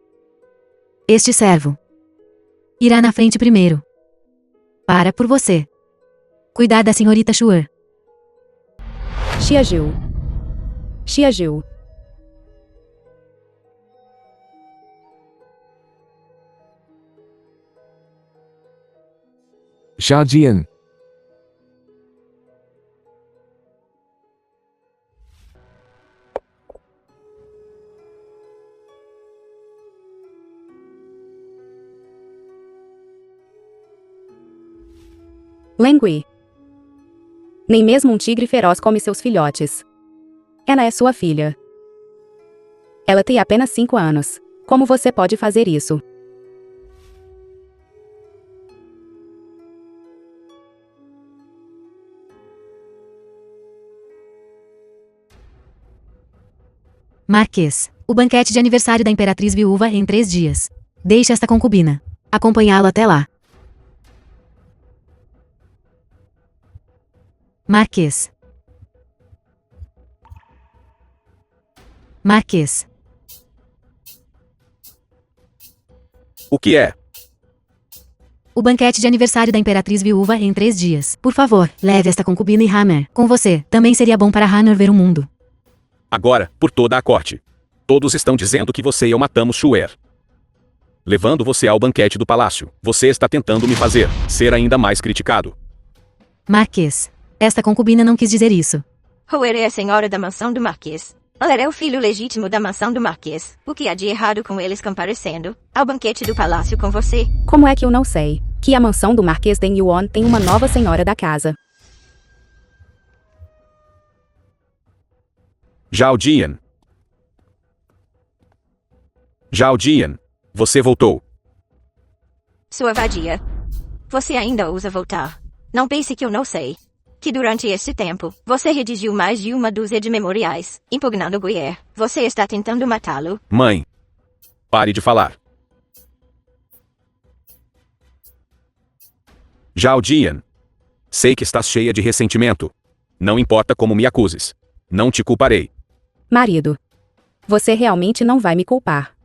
Este servo irá na frente primeiro. Para por você. Cuidar da senhorita Shuer. Xiajiu. Xiajiu. Zhao Jian. Lengui. Nem mesmo um tigre feroz come seus filhotes. Anna é sua filha. Ela tem apenas 5 anos. Como você pode fazer isso? Marquês, o banquete de aniversário da Imperatriz Viúva é em 3 dias. Deixe esta concubina acompanhá-lo até lá. Marquês. Marquês. O que é? O banquete de aniversário da Imperatriz Viúva é em 3 dias. Por favor, leve esta concubina e Hammer com você. Também seria bom para Hammer ver o mundo. Agora, por toda a corte. Todos estão dizendo que você e eu matamos Shuer. Levando você ao banquete do palácio, você está tentando me fazer ser ainda mais criticado. Marquês. Esta concubina não quis dizer isso. Shuer é a senhora da mansão do Marquês. Ela é o filho legítimo da mansão do Marquês. O que há de errado com eles comparecendo ao banquete do palácio com você? Como é que eu não sei que a mansão do Marquês de Yuan tem uma nova senhora da casa? Zhao Jian. Zhao Jian, você voltou. Sua vadia. Você ainda ousa voltar. Não pense que eu não sei. Que durante este tempo, você redigiu mais de 1 dúzia de memoriais, impugnando Guier. Você está tentando matá-lo. Mãe, pare de falar. Zhao Jian, sei que estás cheia de ressentimento. Não importa como me acuses. Não te culparei. Marido. Você realmente não vai me culpar.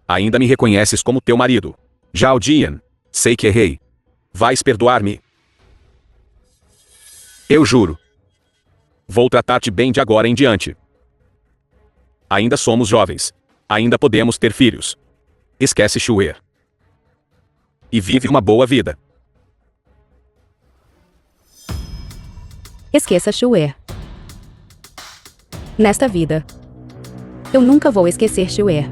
Ainda me reconheces como teu marido. Zhao Jian, sei que errei. Vais perdoar-me? Eu juro. Vou tratar-te bem de agora em diante. Ainda somos jovens. Ainda podemos ter filhos. Esquece Shuer. E vive uma boa vida. Esqueça Shuer. Nesta vida. Eu nunca vou esquecer Shuer.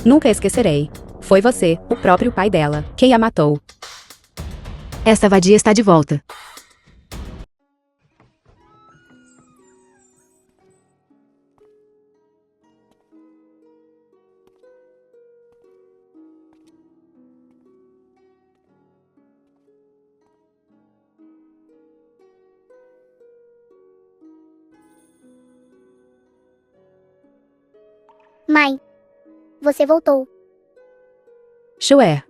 Nunca esquecerei. Foi você, o próprio pai dela, quem a matou. Esta vadia está de volta. Mãe, você voltou. Shuer.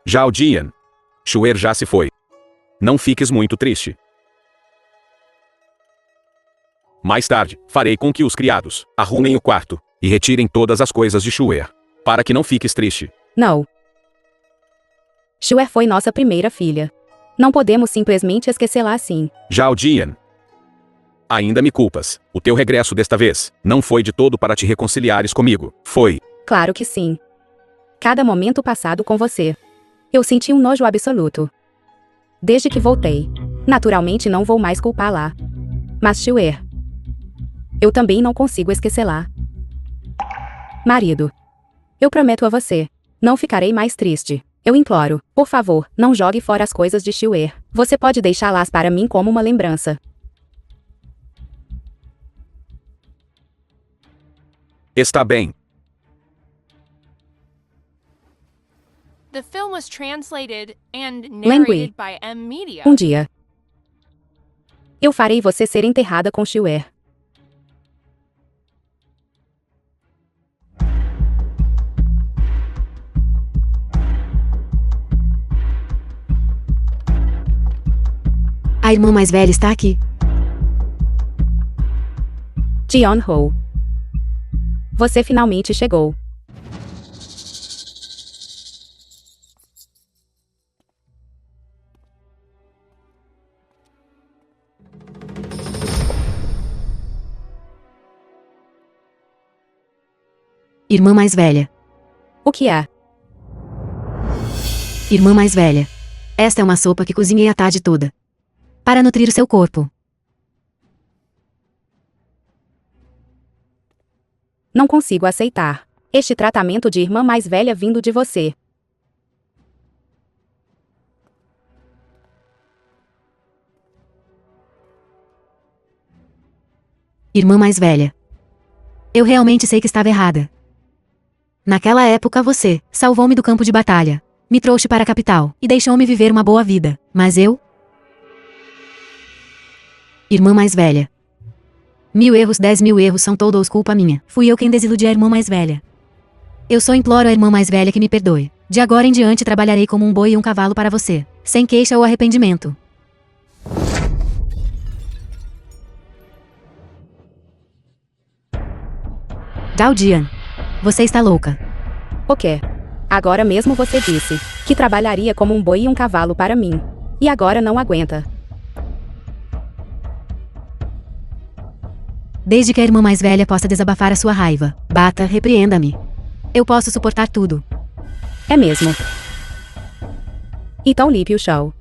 Zhao Jian. Shuer já se foi. Não fiques muito triste. Mais tarde, farei com que os criados arrumem o quarto e retirem todas as coisas de Shuer, para que não fiques triste. Não. Shuer foi nossa primeira filha. Não podemos simplesmente esquecê-la assim. Zhao Jian. Ainda me culpas. O teu regresso desta vez não foi de todo para te reconciliares comigo. Foi. Claro que sim. Cada momento passado com você. Eu senti um nojo absoluto. Desde que voltei. Naturalmente não vou mais culpá-la. Mas Shuer. Eu também não consigo esquecê-la. Marido. Eu prometo a você. Não ficarei mais triste. Eu imploro, por favor, não jogue fora as coisas de Shuer. Você pode deixá-las para mim como uma lembrança. Está bem. The film was translated and Lingui. narrated by M Media. Um dia. Eu farei você ser enterrada com Shuer. A irmã mais velha está aqui. Jion Ho. Você finalmente chegou. Irmã mais velha. O que é? Irmã mais velha. Esta é uma sopa que cozinhei a tarde toda. Para nutrir o seu corpo. Não consigo aceitar este tratamento de irmã mais velha vindo de você. Irmã mais velha. Eu realmente sei que estava errada. Naquela época você salvou-me do campo de batalha, me trouxe para a capital e deixou-me viver uma boa vida. Mas eu... Irmã mais velha. 1000 erros, 10.000 erros são todos culpa minha. Fui eu quem desiludi a irmã mais velha. Eu só imploro à irmã mais velha que me perdoe. De agora em diante trabalharei como um boi e um cavalo para você, sem queixa ou arrependimento. Zhao Jian. Você está louca. O quê? Agora mesmo você disse que trabalharia como um boi e um cavalo para mim. E agora não aguenta. Desde que a irmã mais velha possa desabafar a sua raiva, bata, repreenda-me. Eu posso suportar tudo. É mesmo. Então limpe o chão.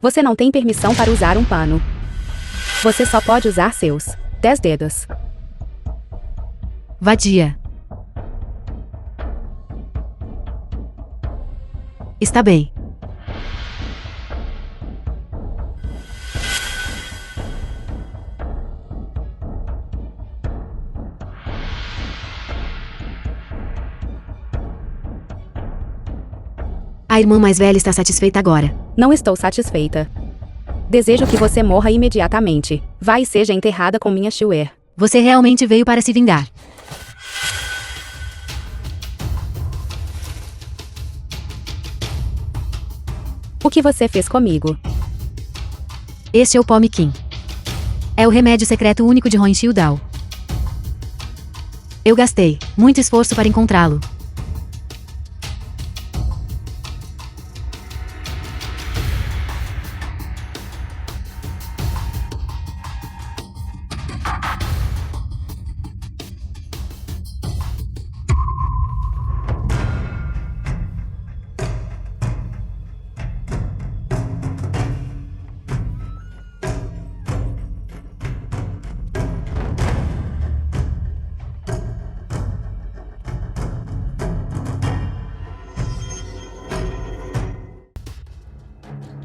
Você não tem permissão para usar um pano. Você só pode usar seus 10 dedos. Vadia. Está bem. A irmã mais velha está satisfeita agora. Não estou satisfeita. Desejo que você morra imediatamente. Vá e seja enterrada com minha Xue. Você realmente veio para se vingar. O que você fez comigo? Este é o Pomekin. É o remédio secreto único de Hon Xiudao. Eu gastei muito esforço para encontrá-lo.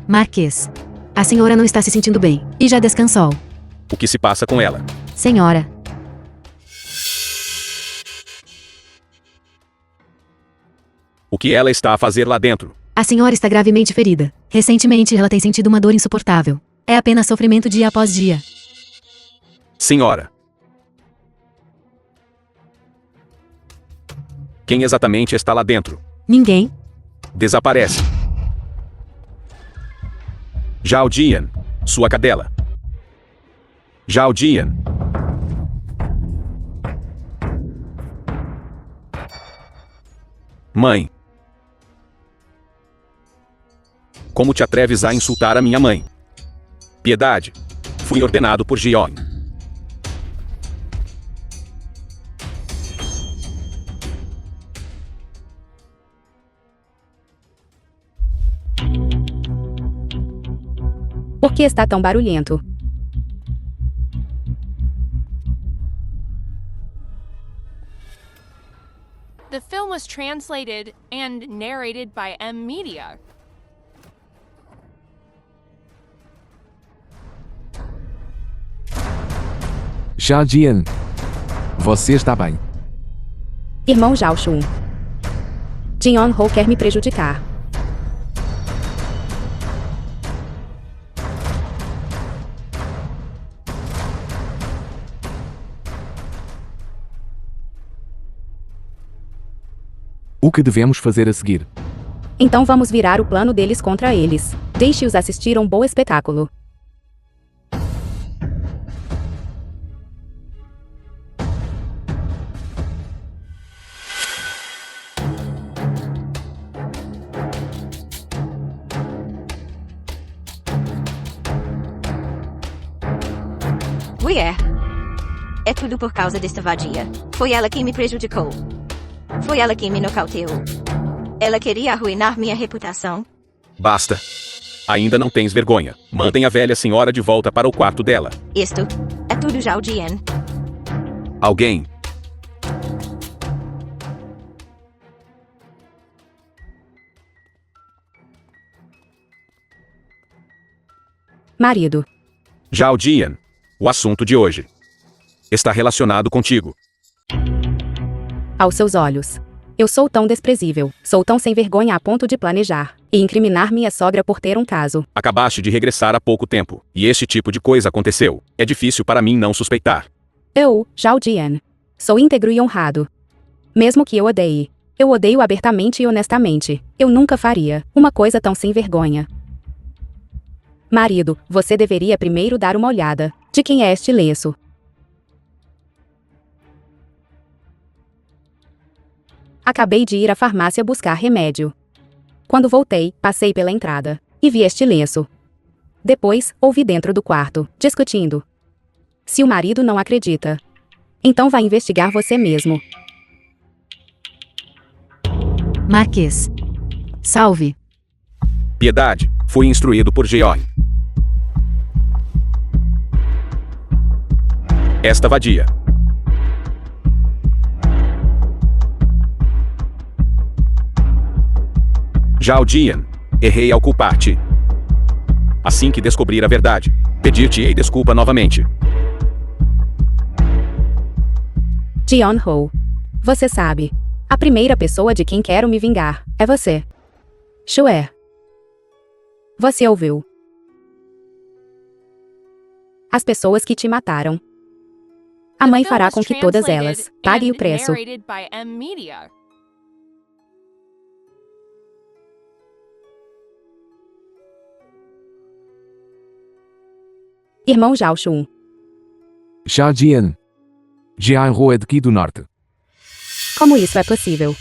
Marquês. A senhora não está se sentindo bem. E já descansou. O que se passa com ela? Senhora. O que ela está a fazer lá dentro? A senhora está gravemente ferida. Recentemente ela tem sentido uma dor insuportável. É apenas sofrimento dia após dia. Senhora. Quem exatamente está lá dentro? Ninguém. Desaparece. Zhao Jian, sua cadela. Zhao Jian. Mãe. Como te atreves a insultar a minha mãe? Piedade. Fui ordenado por Jion. Por que está tão barulhento? The film was translated and narrated by M Media. Zhao Jian. Você está bem. Irmão Zhao Shun. Jion Ho quer me prejudicar. O que devemos fazer a seguir? Então vamos virar o plano deles contra eles. Deixe-os assistir a um bom espetáculo. Mulher. É tudo por causa desta vadia. Foi ela quem me prejudicou. Foi ela quem me nocauteou. Ela queria arruinar minha reputação. Basta. Ainda não tens vergonha. Mandem a velha senhora de volta para o quarto dela. Isto é tudo, Zhao Jian. Alguém. Marido. Zhao Jian. O assunto de hoje está relacionado contigo. Aos seus olhos. Eu sou tão desprezível, sou tão sem vergonha a ponto de planejar e incriminar minha sogra por ter um caso. Acabaste de regressar há pouco tempo, e este tipo de coisa aconteceu. É difícil para mim não suspeitar. Eu, Zhao Jian, sou íntegro e honrado. Mesmo que eu odeie. Eu odeio abertamente e honestamente. Eu nunca faria uma coisa tão sem vergonha. Marido, você deveria primeiro dar uma olhada. De quem é este lenço? Acabei de ir à farmácia buscar remédio. Quando voltei, passei pela entrada e vi este lenço. Depois, ouvi dentro do quarto, discutindo. Se o marido não acredita, então vá investigar você mesmo. Marquês. Salve. Piedade, fui instruído por Jeon. Esta vadia. Zhao Jian, errei ao culpar-te. Assim que descobrir a verdade, pedir-te-ei desculpa novamente. Jeon Ho. Você sabe. A primeira pessoa de quem quero me vingar é você. Shue. Você ouviu. As pessoas que te mataram. A mãe fará com que todas elas paguem o preço. Narrated by M Media. Irmão Zhao Shun. Zhao Jian. Jian Ho é de Qi do Norte. Como isso é possível?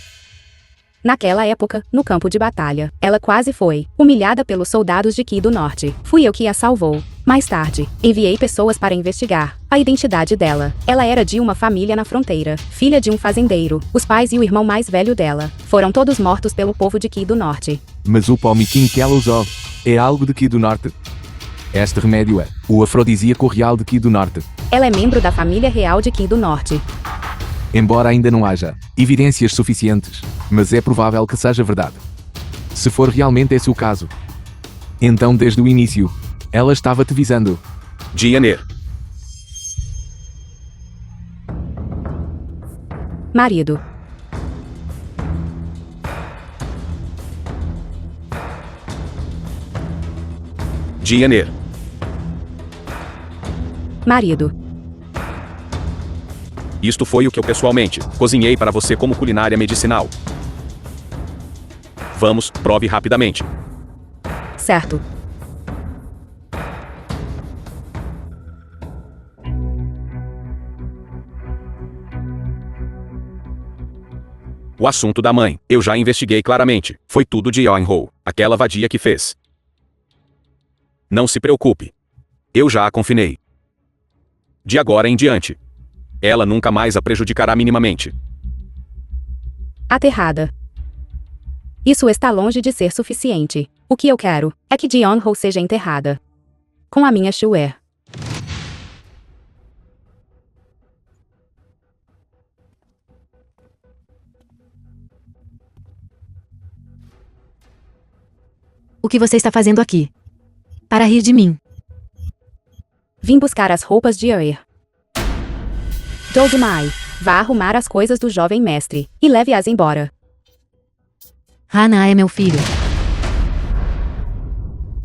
Naquela época, no campo de batalha, ela quase foi humilhada pelos soldados de Qi do Norte. Fui eu que a salvou. Mais tarde, enviei pessoas para investigar a identidade dela. Ela era de uma família na fronteira, filha de um fazendeiro. Os pais e o irmão mais velho dela foram todos mortos pelo povo de Qi do Norte. Mas o palmiquim que ela usou é algo de Qi do Norte. Este remédio é o afrodisíaco real de Qi do Norte. Ela é membro da família real de Qi do Norte. Embora ainda não haja evidências suficientes, mas é provável que seja verdade. Se for realmente esse o caso, então desde o início, ela estava te visando. Jianer. Marido. Jianer. Marido. Isto foi o que eu pessoalmente cozinhei para você como culinária medicinal. Vamos, prove rapidamente. Certo. O assunto da mãe, eu já investiguei claramente. Foi tudo de Yeon Ho, aquela vadia que fez. Não se preocupe. Eu já a confinei. De agora em diante, ela nunca mais a prejudicará minimamente. Aterrada. Isso está longe de ser suficiente. O que eu quero é que Jeon Ho seja enterrada com a minha Shue. O que você está fazendo aqui? Para rir de mim. Vim buscar as roupas de Aer. Dogmai, vá arrumar as coisas do jovem mestre e leve-as embora. Hana é meu filho.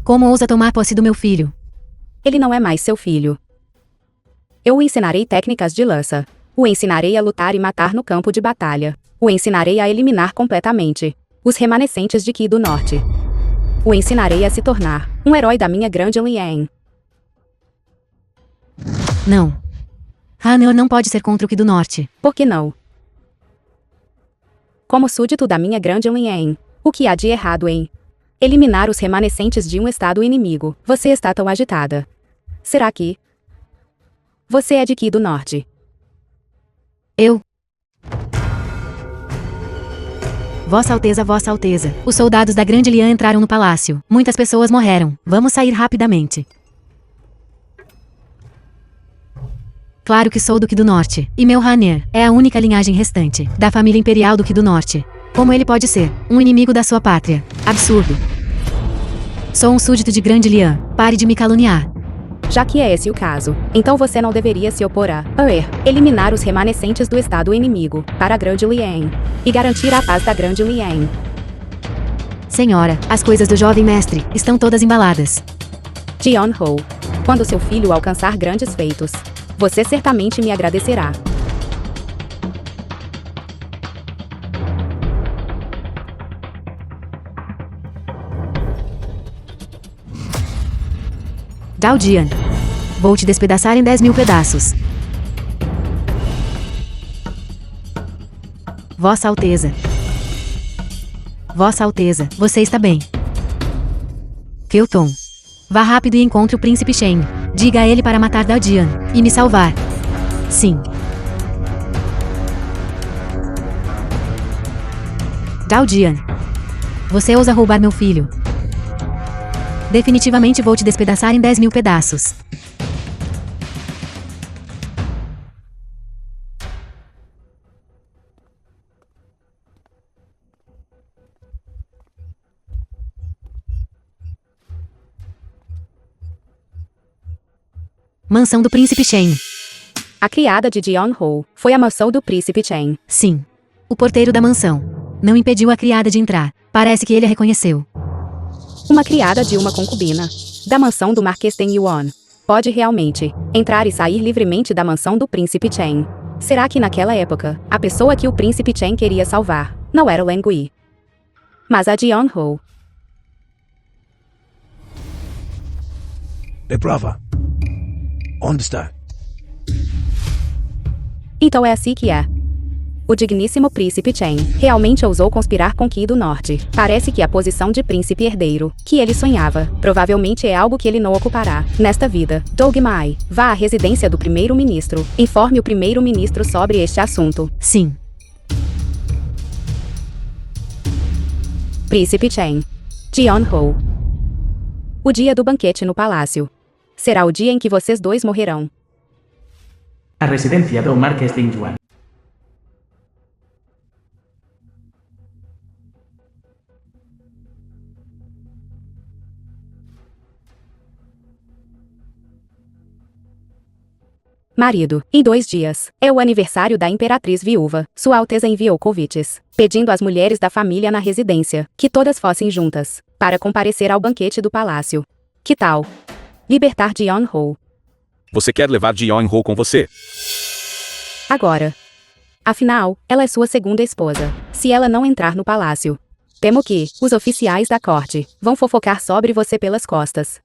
Como ousa tomar posse do meu filho? Ele não é mais seu filho. Eu o ensinarei técnicas de lança. O ensinarei a lutar e matar no campo de batalha. O ensinarei a eliminar completamente os remanescentes de Qi do Norte. O ensinarei a se tornar um herói da minha grande Liang. Não. Hana não pode ser contra o Qi do Norte. Por que não? Como súdito da minha grande Liang, o que há de errado em eliminar os remanescentes de um estado inimigo? Você está tão agitada. Será que você é de Qi do Norte? Vossa Alteza, os soldados da Grande Lian entraram no palácio. Muitas pessoas morreram. Vamos sair rapidamente. Claro que sou Duque do Norte, e meu Rainier é a única linhagem restante da família imperial Duque do Norte. Como ele pode ser um inimigo da sua pátria? Absurdo. Sou um súdito de Grande Lian. Pare de me caluniar. Já que é esse o caso, então você não deveria se opor a eliminar os remanescentes do estado inimigo para a Grande Lian e garantir a paz da Grande Lian. Senhora, as coisas do jovem mestre estão todas embaladas. Jeon-ho, quando seu filho alcançar grandes feitos, você certamente me agradecerá. Zhao Jian. Vou te despedaçar em 10.000 pedaços. Vossa Alteza. Vossa Alteza, você está bem. Keuton. Vá rápido e encontre o príncipe Shen. Diga a ele para matar Zhao Jian e me salvar. Sim. Zhao Jian. Você ousa roubar meu filho. Definitivamente vou te despedaçar em 10.000 pedaços. Mansão do Príncipe Shen. A criada de Jeon-ho foi a mansão do Príncipe Chen. Sim. O porteiro da mansão não impediu a criada de entrar. Parece que ele a reconheceu. Uma criada de uma concubina da mansão do Marquês Ten Yuan pode realmente entrar e sair livremente da mansão do Príncipe Chen. Será que naquela época, a pessoa que o Príncipe Chen queria salvar não era o Lengui, mas a Jeon-ho? É prova. Onde está? Então é assim que é. O digníssimo Príncipe Chen realmente ousou conspirar com Qi do Norte. Parece que a posição de príncipe herdeiro, que ele sonhava, provavelmente é algo que ele não ocupará nesta vida. Dogmai, vá à residência do primeiro-ministro. Informe o primeiro-ministro sobre este assunto. Sim. Príncipe Chen. Jeon-ho. O dia do banquete no palácio. Será o dia em que vocês dois morrerão. A residência do Marquês de Yuan. Marido, em 2 dias, é o aniversário da imperatriz viúva. Sua Alteza enviou convites, pedindo às mulheres da família na residência, que todas fossem juntas, para comparecer ao banquete do palácio. Que tal? Libertar Jeon-ho. Você quer levar Jeon-ho com você? Agora. Afinal, ela é sua segunda esposa. Se ela não entrar no palácio, temo que os oficiais da corte vão fofocar sobre você pelas costas.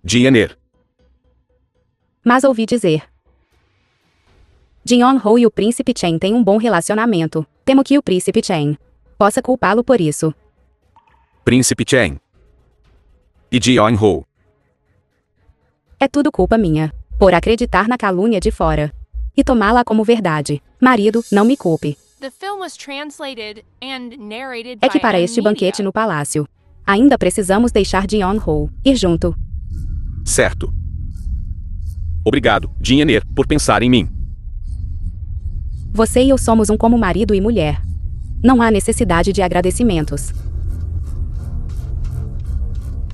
Jeon-er. Mas ouvi dizer. Jeon-ho e o príncipe Chen têm um bom relacionamento. Temo que o príncipe Chen possa culpá-lo por isso. Príncipe Chen. E Jeon-ho. É tudo culpa minha, por acreditar na calúnia de fora e tomá-la como verdade. Marido, não me culpe. The film was translated and narrated É que by para M este Media. banquete no palácio, ainda precisamos deixar Jeon-ho ir junto. Certo. Obrigado, Jeon-er, por pensar em mim. Você e eu somos um como marido e mulher. Não há necessidade de agradecimentos.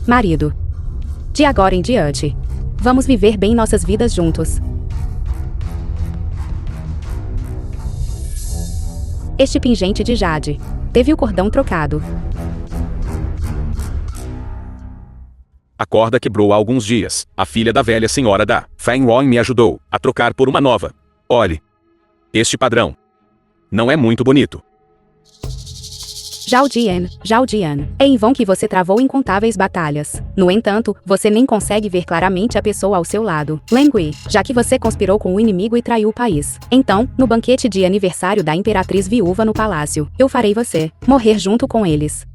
Marido. De agora em diante, vamos viver bem nossas vidas juntos. Este pingente de jade teve o cordão trocado. A corda quebrou há alguns dias. A filha da velha senhora da Feng Wong me ajudou a trocar por uma nova. Olhe. Este padrão não é muito bonito. Zhao Jian, é em vão que você travou incontáveis batalhas. No entanto, você nem consegue ver claramente a pessoa ao seu lado. Lengui, já que você conspirou com o inimigo e traiu o país. Então, no banquete de aniversário da imperatriz viúva no palácio, eu farei você morrer junto com eles.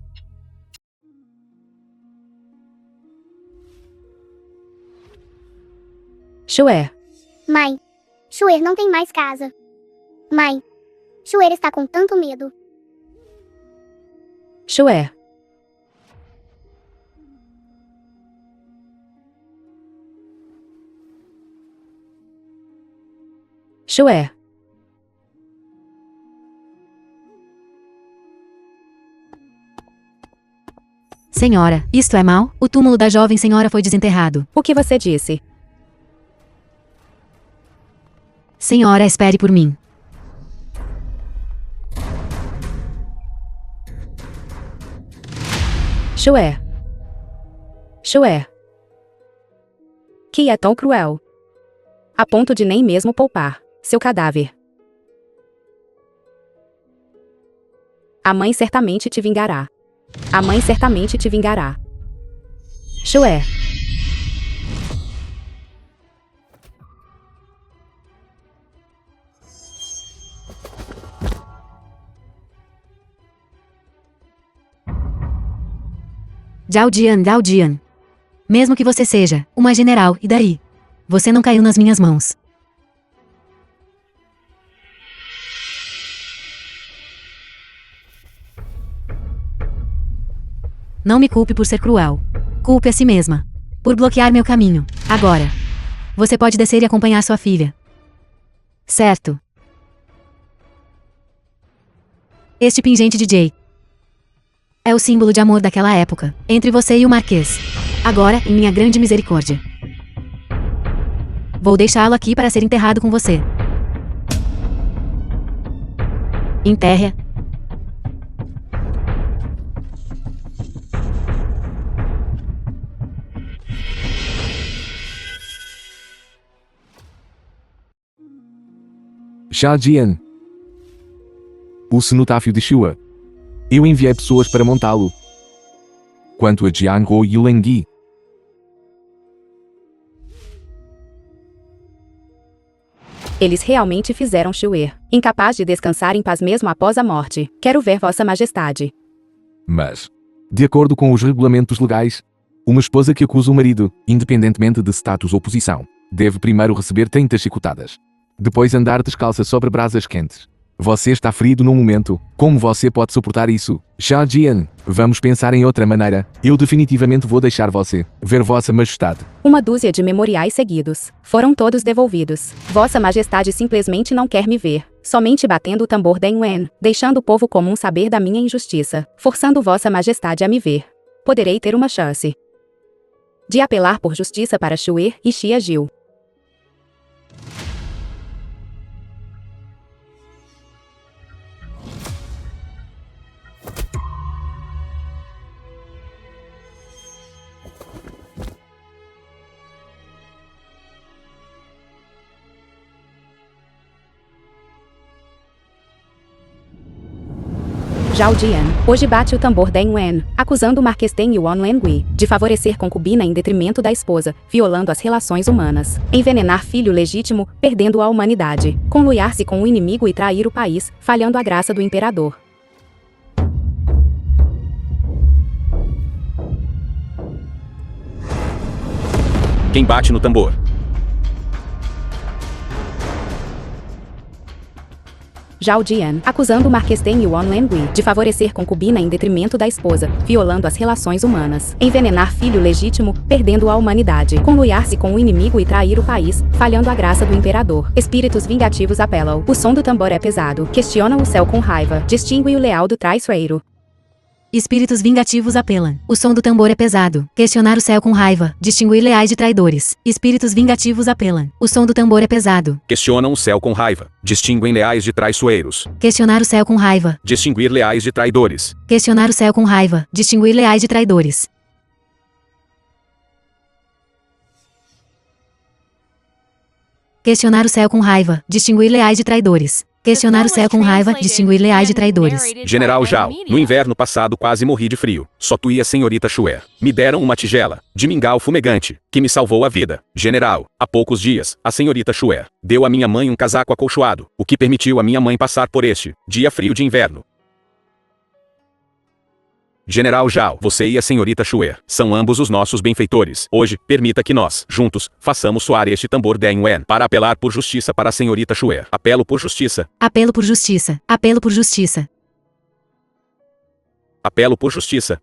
Shue. Mãe, Shuer não tem mais casa. Mãe. Shuer está com tanto medo. Shuer. Shuer. Senhora, isto é mal? O túmulo da jovem senhora foi desenterrado. O que você disse? Senhora, espere por mim. Shuer. Shuer. Que é tão cruel. A ponto de nem mesmo poupar seu cadáver. A mãe certamente te vingará. A mãe certamente te vingará. Shuer. Zhao Jian. Mesmo que você seja uma general, e daí? Você não caiu nas minhas mãos. Não me culpe por ser cruel. Culpe a si mesma. Por bloquear meu caminho. Agora. Você pode descer e acompanhar sua filha. Certo. Este pingente de Jay é o símbolo de amor daquela época, entre você e o Marquês. Agora, em minha grande misericórdia, vou deixá-lo aqui para ser enterrado com você. Enterre. Zhao Jian. O cenotáfio de Shua. Eu enviei pessoas para montá-lo. Quanto a Jiang e Lengui, Eles realmente fizeram Shuer incapaz de descansar em paz mesmo após a morte. Quero ver Vossa Majestade. mas, de acordo com os regulamentos legais, uma esposa que acusa o marido, independentemente de status ou posição, deve primeiro receber 30 chicotadas. Depois andar descalça sobre brasas quentes. Você está ferido num momento. Como você pode suportar isso? Zhao Jian, vamos pensar em outra maneira. Eu definitivamente vou deixar você ver Vossa Majestade. Uma dúzia de memoriais seguidos. Foram todos devolvidos. Vossa Majestade simplesmente não quer me ver. Somente batendo o tambor da Wen, deixando o povo comum saber da minha injustiça. Forçando Vossa Majestade a me ver. Poderei ter uma chance de apelar por justiça para Shuer e Xia Gil. Zhao Jian hoje bate o tambor da Wen, acusando o Marquês Ten Yuan Lengui de favorecer concubina em detrimento da esposa, violando as relações humanas, envenenar filho legítimo, perdendo a humanidade, conluiar-se com o inimigo e trair o país, falhando a graça do imperador. Quem bate no tambor? Zhao Jian, acusando o Marquês Ten Yuan Lengui de favorecer concubina em detrimento da esposa, violando as relações humanas, envenenar filho legítimo, perdendo a humanidade, conluiar-se com o inimigo e trair o país, falhando a graça do imperador. Espíritos vingativos apelam. O som do tambor é pesado, questionam o céu com raiva, distingue o leal do traiçoeiro. Espíritos vingativos apelam. O som do tambor é pesado. Questionar o céu com raiva. Distinguir leais de traidores. Espíritos vingativos apelam. O som do tambor é pesado. Questionam o céu com raiva. Distinguem leais de traiçoeiros. Questionar o céu com raiva. Distinguir leais de traidores. Questionar o céu com raiva. Distinguir leais de traidores. Questionar o céu com raiva. Distinguir leais de traidores. Questionar o céu com raiva, distinguir leais de traidores. General Zhao, no inverno passado quase morri de frio. Só tu e a senhorita Shuer. Me deram uma tigela de mingau fumegante, que me salvou a vida. General, há poucos dias, a senhorita Shuer deu à minha mãe um casaco acolchoado, o que permitiu a minha mãe passar por este dia frio de inverno. General Zhao, você e a senhorita Xue são ambos os nossos benfeitores. Hoje, permita que nós, juntos, façamos soar este tambor Deng Wen para apelar por justiça para a senhorita Xue. Apelo por justiça. Apelo por justiça. Apelo por justiça. Apelo por justiça.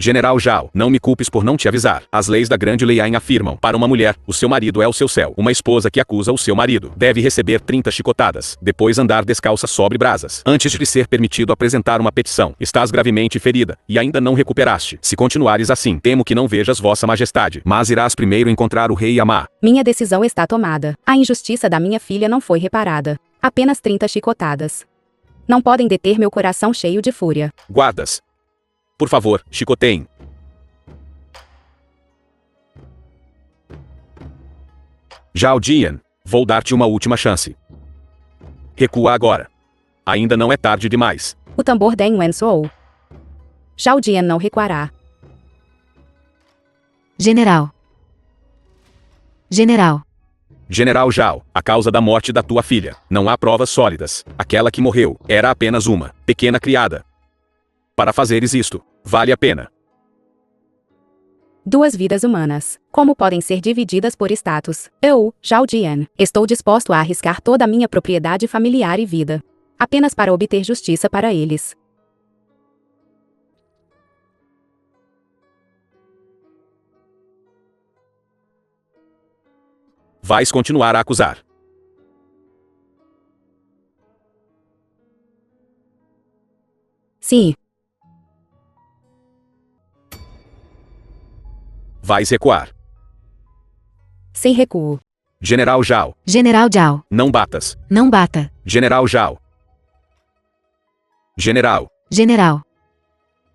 General Zhao, não me culpes por não te avisar. As leis da Grande Leian afirmam: para uma mulher, o seu marido é o seu céu. Uma esposa que acusa o seu marido deve receber 30 chicotadas, depois andar descalça sobre brasas, antes de lhe ser permitido apresentar uma petição. Estás gravemente ferida, e ainda não recuperaste. Se continuares assim, temo que não vejas vossa majestade, mas irás primeiro encontrar o rei Yama. Minha decisão está tomada. A injustiça da minha filha não foi reparada. Apenas 30 chicotadas. Não podem deter meu coração cheio de fúria. Guardas, por favor, chicoteiem. Zhao Jian, vou dar-te uma última chance. Recua agora. Ainda não é tarde demais. O tambor Deng Wen soou. Zhao Jian não recuará. General. General. General Zhao, a causa da morte da tua filha. Não há provas sólidas. Aquela que morreu era apenas uma pequena criada. Para fazeres isto, vale a pena. 2 vidas humanas. Como podem ser divididas por status? Eu, Zhao Jian, estou disposto a arriscar toda a minha propriedade familiar e vida. Apenas para obter justiça para eles. Vais continuar a acusar. Sim. Vais recuar. Sem recuo. General Zhao, General Zhao. não batas. Não bata. General Zhao. General, General.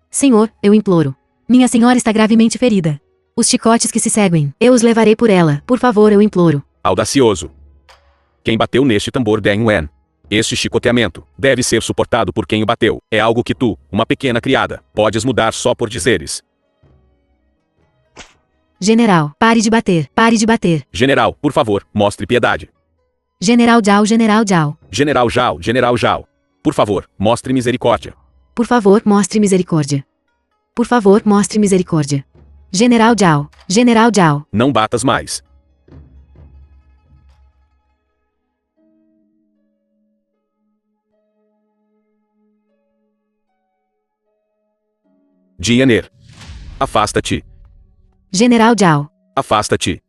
Senhor, eu imploro. Minha senhora está gravemente ferida. Os chicotes que se seguem, eu os levarei por ela. Por favor, eu imploro. audacioso. Quem bateu neste tambor Deng Wen? Este chicoteamento deve ser suportado por quem o bateu. É algo que tu, uma pequena criada, podes mudar só por dizeres. General, pare de bater. Pare de bater. General, por favor, mostre piedade. General Zhao, General Zhao. General Zhao, General Zhao. Por favor, mostre misericórdia. Por favor, mostre misericórdia. Por favor, mostre misericórdia. General Zhao, General Zhao. Não batas mais. Jianer. Afasta-te. General Zhao. Afasta-te.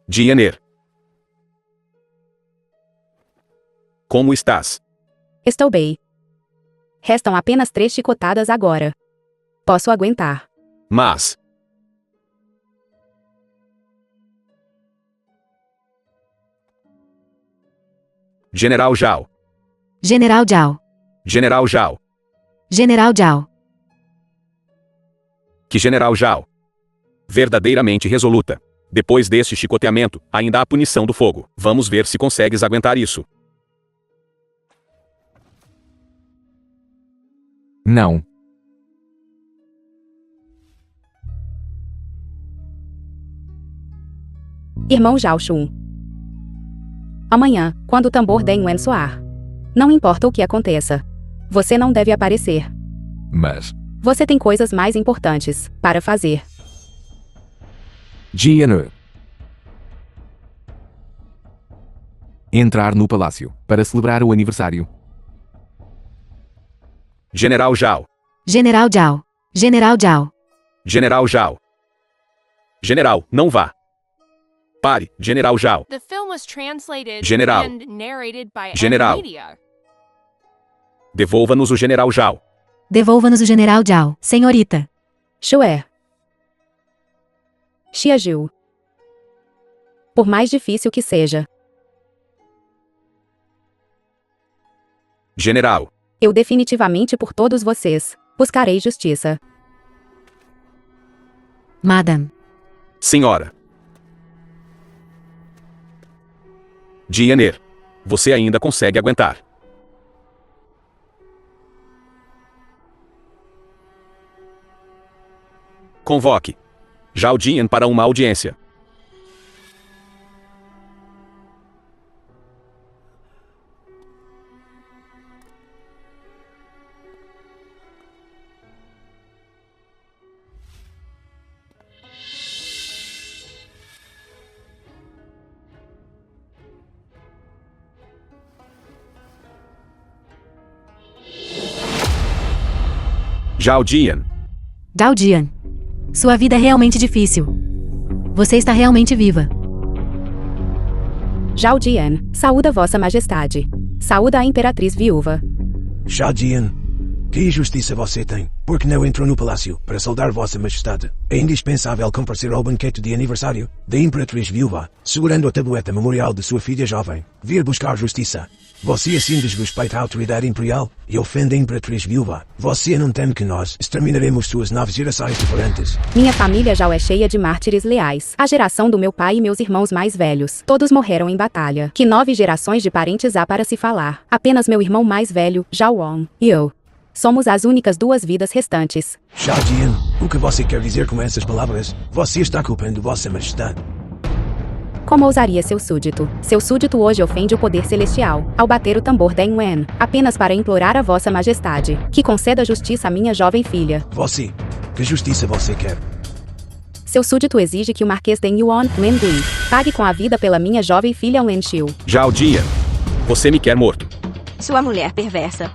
Jianer. Como estás? Estou bem. Restam apenas 3 chicotadas agora. Posso aguentar. Mas. General Zhao. General Zhao. General Zhao. General Zhao. Que General Zhao. Verdadeiramente resoluta. Depois deste chicoteamento, ainda há punição do fogo. Vamos ver se consegues aguentar isso. Não. Irmão Zhao Shun. Amanhã, quando o tambor Deng Wen soar. Não importa o que aconteça. Você não deve aparecer. Mas. Você tem coisas mais importantes para fazer. Jian. Entrar no palácio para celebrar o aniversário. General Zhao. General Zhao. General Zhao. General Zhao. General, não vá. Pare, General Zhao. The film was translated General. and narrated by General. Media. Devolva-nos o General Zhao. Devolva-nos o General Zhao, senhorita. Xue. Xiajiu. Por mais difícil que seja. General. Eu definitivamente por todos vocês, buscarei justiça. Madame. Senhora. Jianer. Você ainda consegue aguentar. Convoque Zhao Jian para uma audiência. Zhao Jian. Zhao Jian. Sua vida é realmente difícil. Você está realmente viva. Zhao Jian, saúda Vossa Majestade. Saúda a Imperatriz Viúva. Zhao Jian, que injustiça você tem? Porque não entrou no palácio para saudar Vossa Majestade? É indispensável comparecer ao banquete de aniversário da Imperatriz Viúva, segurando a tabueta memorial de sua filha jovem. Vir buscar justiça. Você assim desrespeita a autoridade imperial e ofende a Imperatriz Viúva. Você não teme que nós exterminaremos suas 9 gerações diferentes? Minha família já é cheia de mártires leais. A geração do meu pai e meus irmãos mais velhos. Todos morreram em batalha. Que 9 gerações de parentes há para se falar? Apenas meu irmão mais velho, Zhao Wang, e eu. Somos as únicas 2 vidas restantes. Zhao Jian, o que você quer dizer com essas palavras? Você está culpando Vossa Majestade. Como ousaria seu súdito? Seu súdito hoje ofende o poder celestial, ao bater o tambor Deng Wen, apenas para implorar a Vossa Majestade, que conceda justiça à minha jovem filha. Você, que justiça você quer? Seu súdito exige que o Marquês Deng Yuan, Lin Gui, pague com a vida pela minha jovem filha Lin Xiu. Zhao Jian. Você me quer morto. Sua mulher perversa.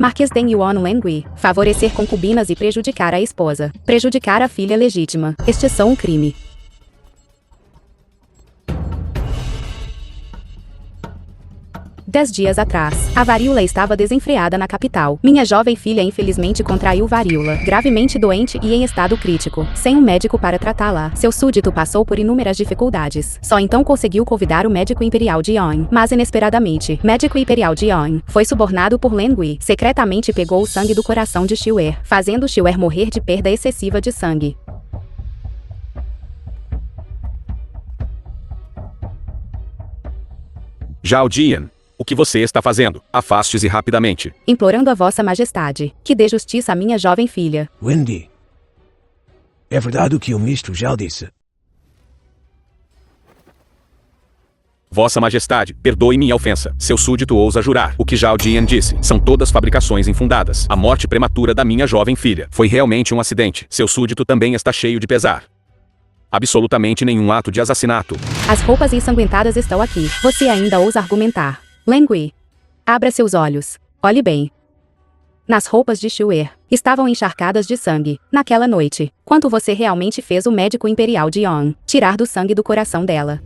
Marquês Deng Yuan Lin Gui, favorecer concubinas e prejudicar a esposa. Prejudicar a filha legítima. Estes são um crime. Dez dias atrás, a varíola estava desenfreada na capital. Minha jovem filha infelizmente contraiu varíola, gravemente doente e em estado crítico, sem um médico para tratá-la. Seu súdito passou por inúmeras dificuldades. Só então conseguiu convidar o médico imperial Jian, mas inesperadamente, médico imperial Jian foi subornado por Lin Gui. Secretamente pegou o sangue do coração de Xiuer, fazendo Xiuer morrer de perda excessiva de sangue. Zhao Jian. O que você está fazendo? Afaste-se rapidamente. Implorando a Vossa Majestade, que dê justiça à minha jovem filha. Wendy, é verdade o que o ministro já disse? Vossa Majestade, perdoe minha ofensa. Seu súdito ousa jurar. O que Zhao Jian disse são todas fabricações infundadas. A morte prematura da minha jovem filha foi realmente um acidente. Seu súdito também está cheio de pesar. Absolutamente nenhum ato de assassinato. As roupas ensanguentadas estão aqui. Você ainda ousa argumentar. Lin Gui, abra seus olhos. Olhe bem. Nas roupas de Xiuer, estavam encharcadas de sangue. Naquela noite, quanto você realmente fez o médico imperial Jian tirar do sangue do coração dela?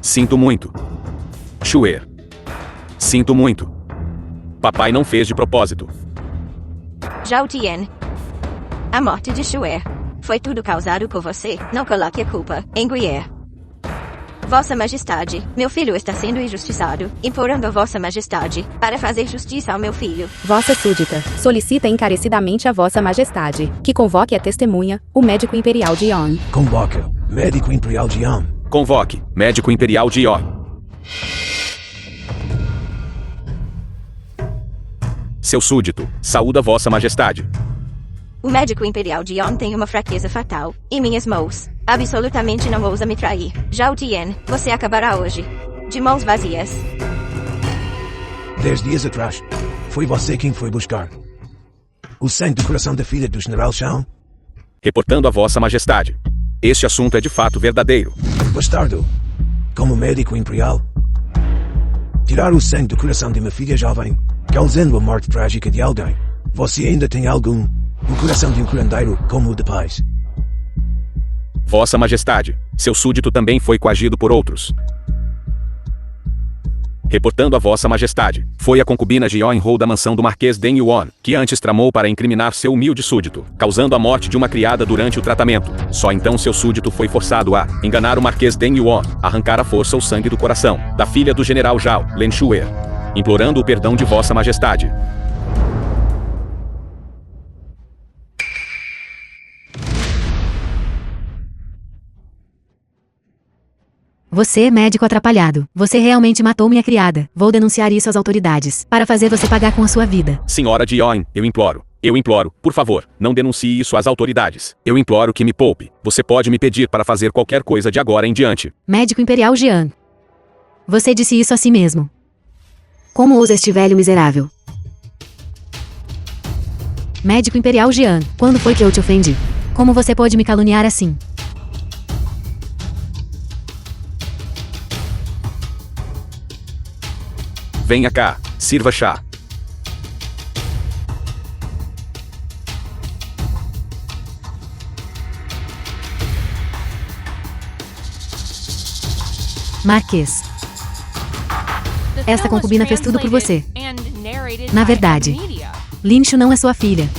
Sinto muito. Xiuer. Sinto muito. Papai não fez de propósito. Zhao Jian. A morte de Xiuer foi tudo causado por você. Não coloque a culpa em Guier. Vossa Majestade, meu filho está sendo injustiçado, implorando a Vossa Majestade para fazer justiça ao meu filho. Vossa súdita, solicita encarecidamente a Vossa Majestade que convoque a testemunha, o médico imperial Jian. Convoca, médico imperial Jian. Convoque, médico imperial Jian. Seu súdito, saúda Vossa Majestade. O médico imperial Jian tem uma fraqueza fatal. Em minhas mãos. Absolutamente não ousa me trair. Zhao Jian, você acabará hoje. De mãos vazias. 10 dias atrás, foi você quem foi buscar o sangue do coração da filha do General Shao? Reportando a Vossa Majestade. Este assunto é de fato verdadeiro. Bastardo, como médico imperial, tirar o sangue do coração de uma filha jovem, causando a morte trágica de alguém. Você ainda tem o coração de um curandeiro como o de paz. Vossa Majestade, seu súdito também foi coagido por outros. Reportando a Vossa Majestade, foi a concubina Jian Hou da mansão do Marquês Deng Yuan, que antes tramou para incriminar seu humilde súdito, causando a morte de uma criada durante o tratamento. Só então seu súdito foi forçado a enganar o Marquês Deng Yuan, arrancar à força o sangue do coração da filha do general Zhao, Lin Xiuer, implorando o perdão de Vossa Majestade. Você é médico atrapalhado. Você realmente matou minha criada. Vou denunciar isso às autoridades, para fazer você pagar com a sua vida. Senhora Jian, eu imploro, por favor, não denuncie isso às autoridades. Eu imploro que me poupe. Você pode me pedir para fazer qualquer coisa de agora em diante. Médico imperial Jian. Você disse isso a si mesmo. Como ousa este velho miserável? Médico imperial Jian, quando foi que eu te ofendi? Como você pode me caluniar assim? Venha cá, sirva chá. Marquês, The esta film was concubina fez tudo por você. translated and narrated Na by verdade, Media. Lin Shu não é sua filha,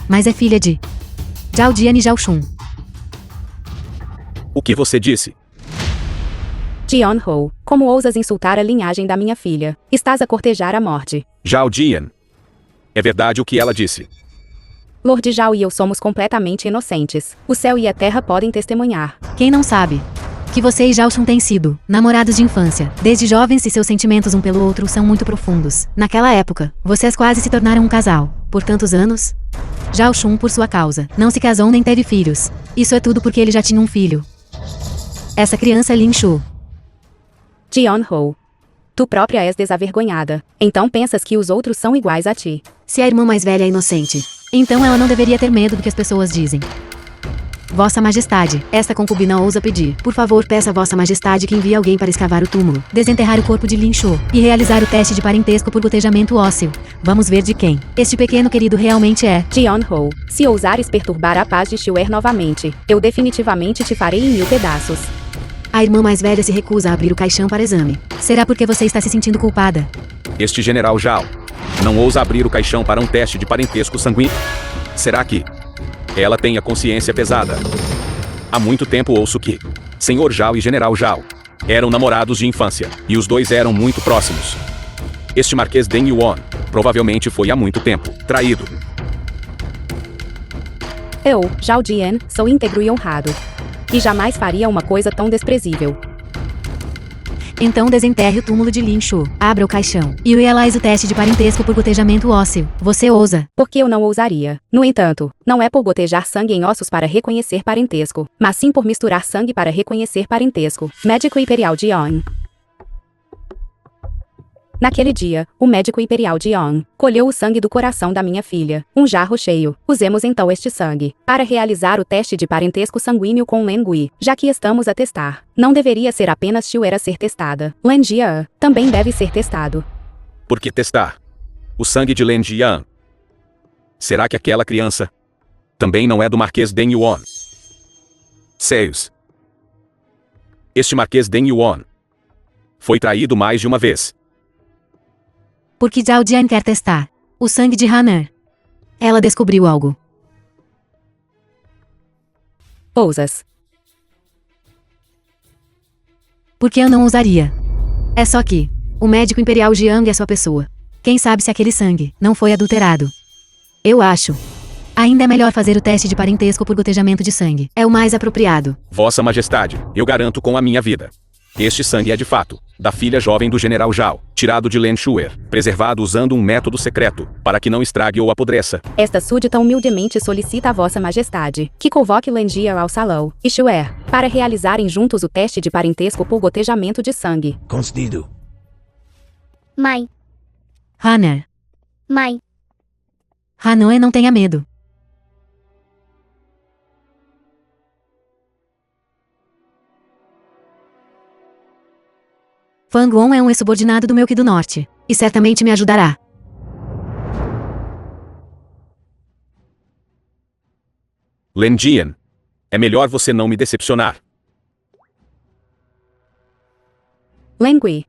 mas é filha de Zhao Jian e Zhao Shun. O que você disse? Jian Ho, como ousas insultar a linhagem da minha filha? Estás a cortejar a morte. Zhao Jian. É verdade o que ela disse. Lord Zhao e eu somos completamente inocentes. O céu e a terra podem testemunhar. Quem não sabe que você e Zhao Shun têm sido namorados de infância, desde jovens, e seus sentimentos um pelo outro são muito profundos. Naquela época, vocês quase se tornaram um casal. Por tantos anos, Zhao Shun, por sua causa, não se casou nem teve filhos. Isso é tudo porque ele já tinha um filho. Essa criança é Lin Shu. Jian Ho. Tu própria és desavergonhada. Então pensas que os outros são iguais a ti. Se a irmã mais velha é inocente, então ela não deveria ter medo do que as pessoas dizem. Vossa Majestade, esta concubina ousa pedir. Por favor, peça a Vossa Majestade que envie alguém para escavar o túmulo, desenterrar o corpo de Lin Shu e realizar o teste de parentesco por gotejamento ósseo. Vamos ver de quem este pequeno querido realmente é. Jian Ho, se ousares perturbar a paz de Xuer novamente, eu definitivamente te farei em 1000 pedaços. A irmã mais velha se recusa a abrir o caixão para exame. Será porque você está se sentindo culpada? Este general Zhao não ousa abrir o caixão para um teste de parentesco sanguíneo? Será que ela tem a consciência pesada? Há muito tempo ouço que Senhor Zhao e General Zhao eram namorados de infância, e os dois eram muito próximos. Este Marquês Deng Yuan provavelmente foi há muito tempo traído. Eu, Zhao Jian, sou íntegro e honrado. E jamais faria uma coisa tão desprezível. Então desenterre o túmulo de Lin Shu, abra o caixão e realize o teste de parentesco por gotejamento ósseo. Você ousa? Porque eu não ousaria. No entanto, não é por gotejar sangue em ossos para reconhecer parentesco, mas sim por misturar sangue para reconhecer parentesco. Médico Imperial Jian. Naquele dia, o médico imperial Jian colheu o sangue do coração da minha filha, um jarro cheio. Usemos então este sangue para realizar o teste de parentesco sanguíneo com Len Gui, já que estamos a testar. Não deveria ser apenas Xuer a ser testada. Len Jian também deve ser testado. Por que testar o sangue de Len Jian? Será que aquela criança também não é do Marquês Deng Yuan? Seios. Este Marquês Deng Yuan foi traído mais de uma vez. Porque Zhao Jian quer testar o sangue de Haner. Ela descobriu algo. Ousas. Porque eu não ousaria. É só que o médico imperial Jiang é sua pessoa. Quem sabe se aquele sangue não foi adulterado? Eu acho. Ainda é melhor fazer o teste de parentesco por gotejamento de sangue. É o mais apropriado. Vossa Majestade, eu garanto com a minha vida. Este sangue é de fato da filha jovem do general Zhao, tirado de Len Xuer, preservado usando um método secreto, para que não estrague ou apodreça. Esta súdita humildemente solicita a Vossa Majestade que convoque Len Jian ao salão e Xuer para realizarem juntos o teste de parentesco por gotejamento de sangue. Concedido. Mãe, Haner. mãe, Hanoe, não tenha medo. Fang Won é um ex-subordinado do meu Qi do Norte, e certamente me ajudará. Len Jian, é melhor você não me decepcionar. Len Gui,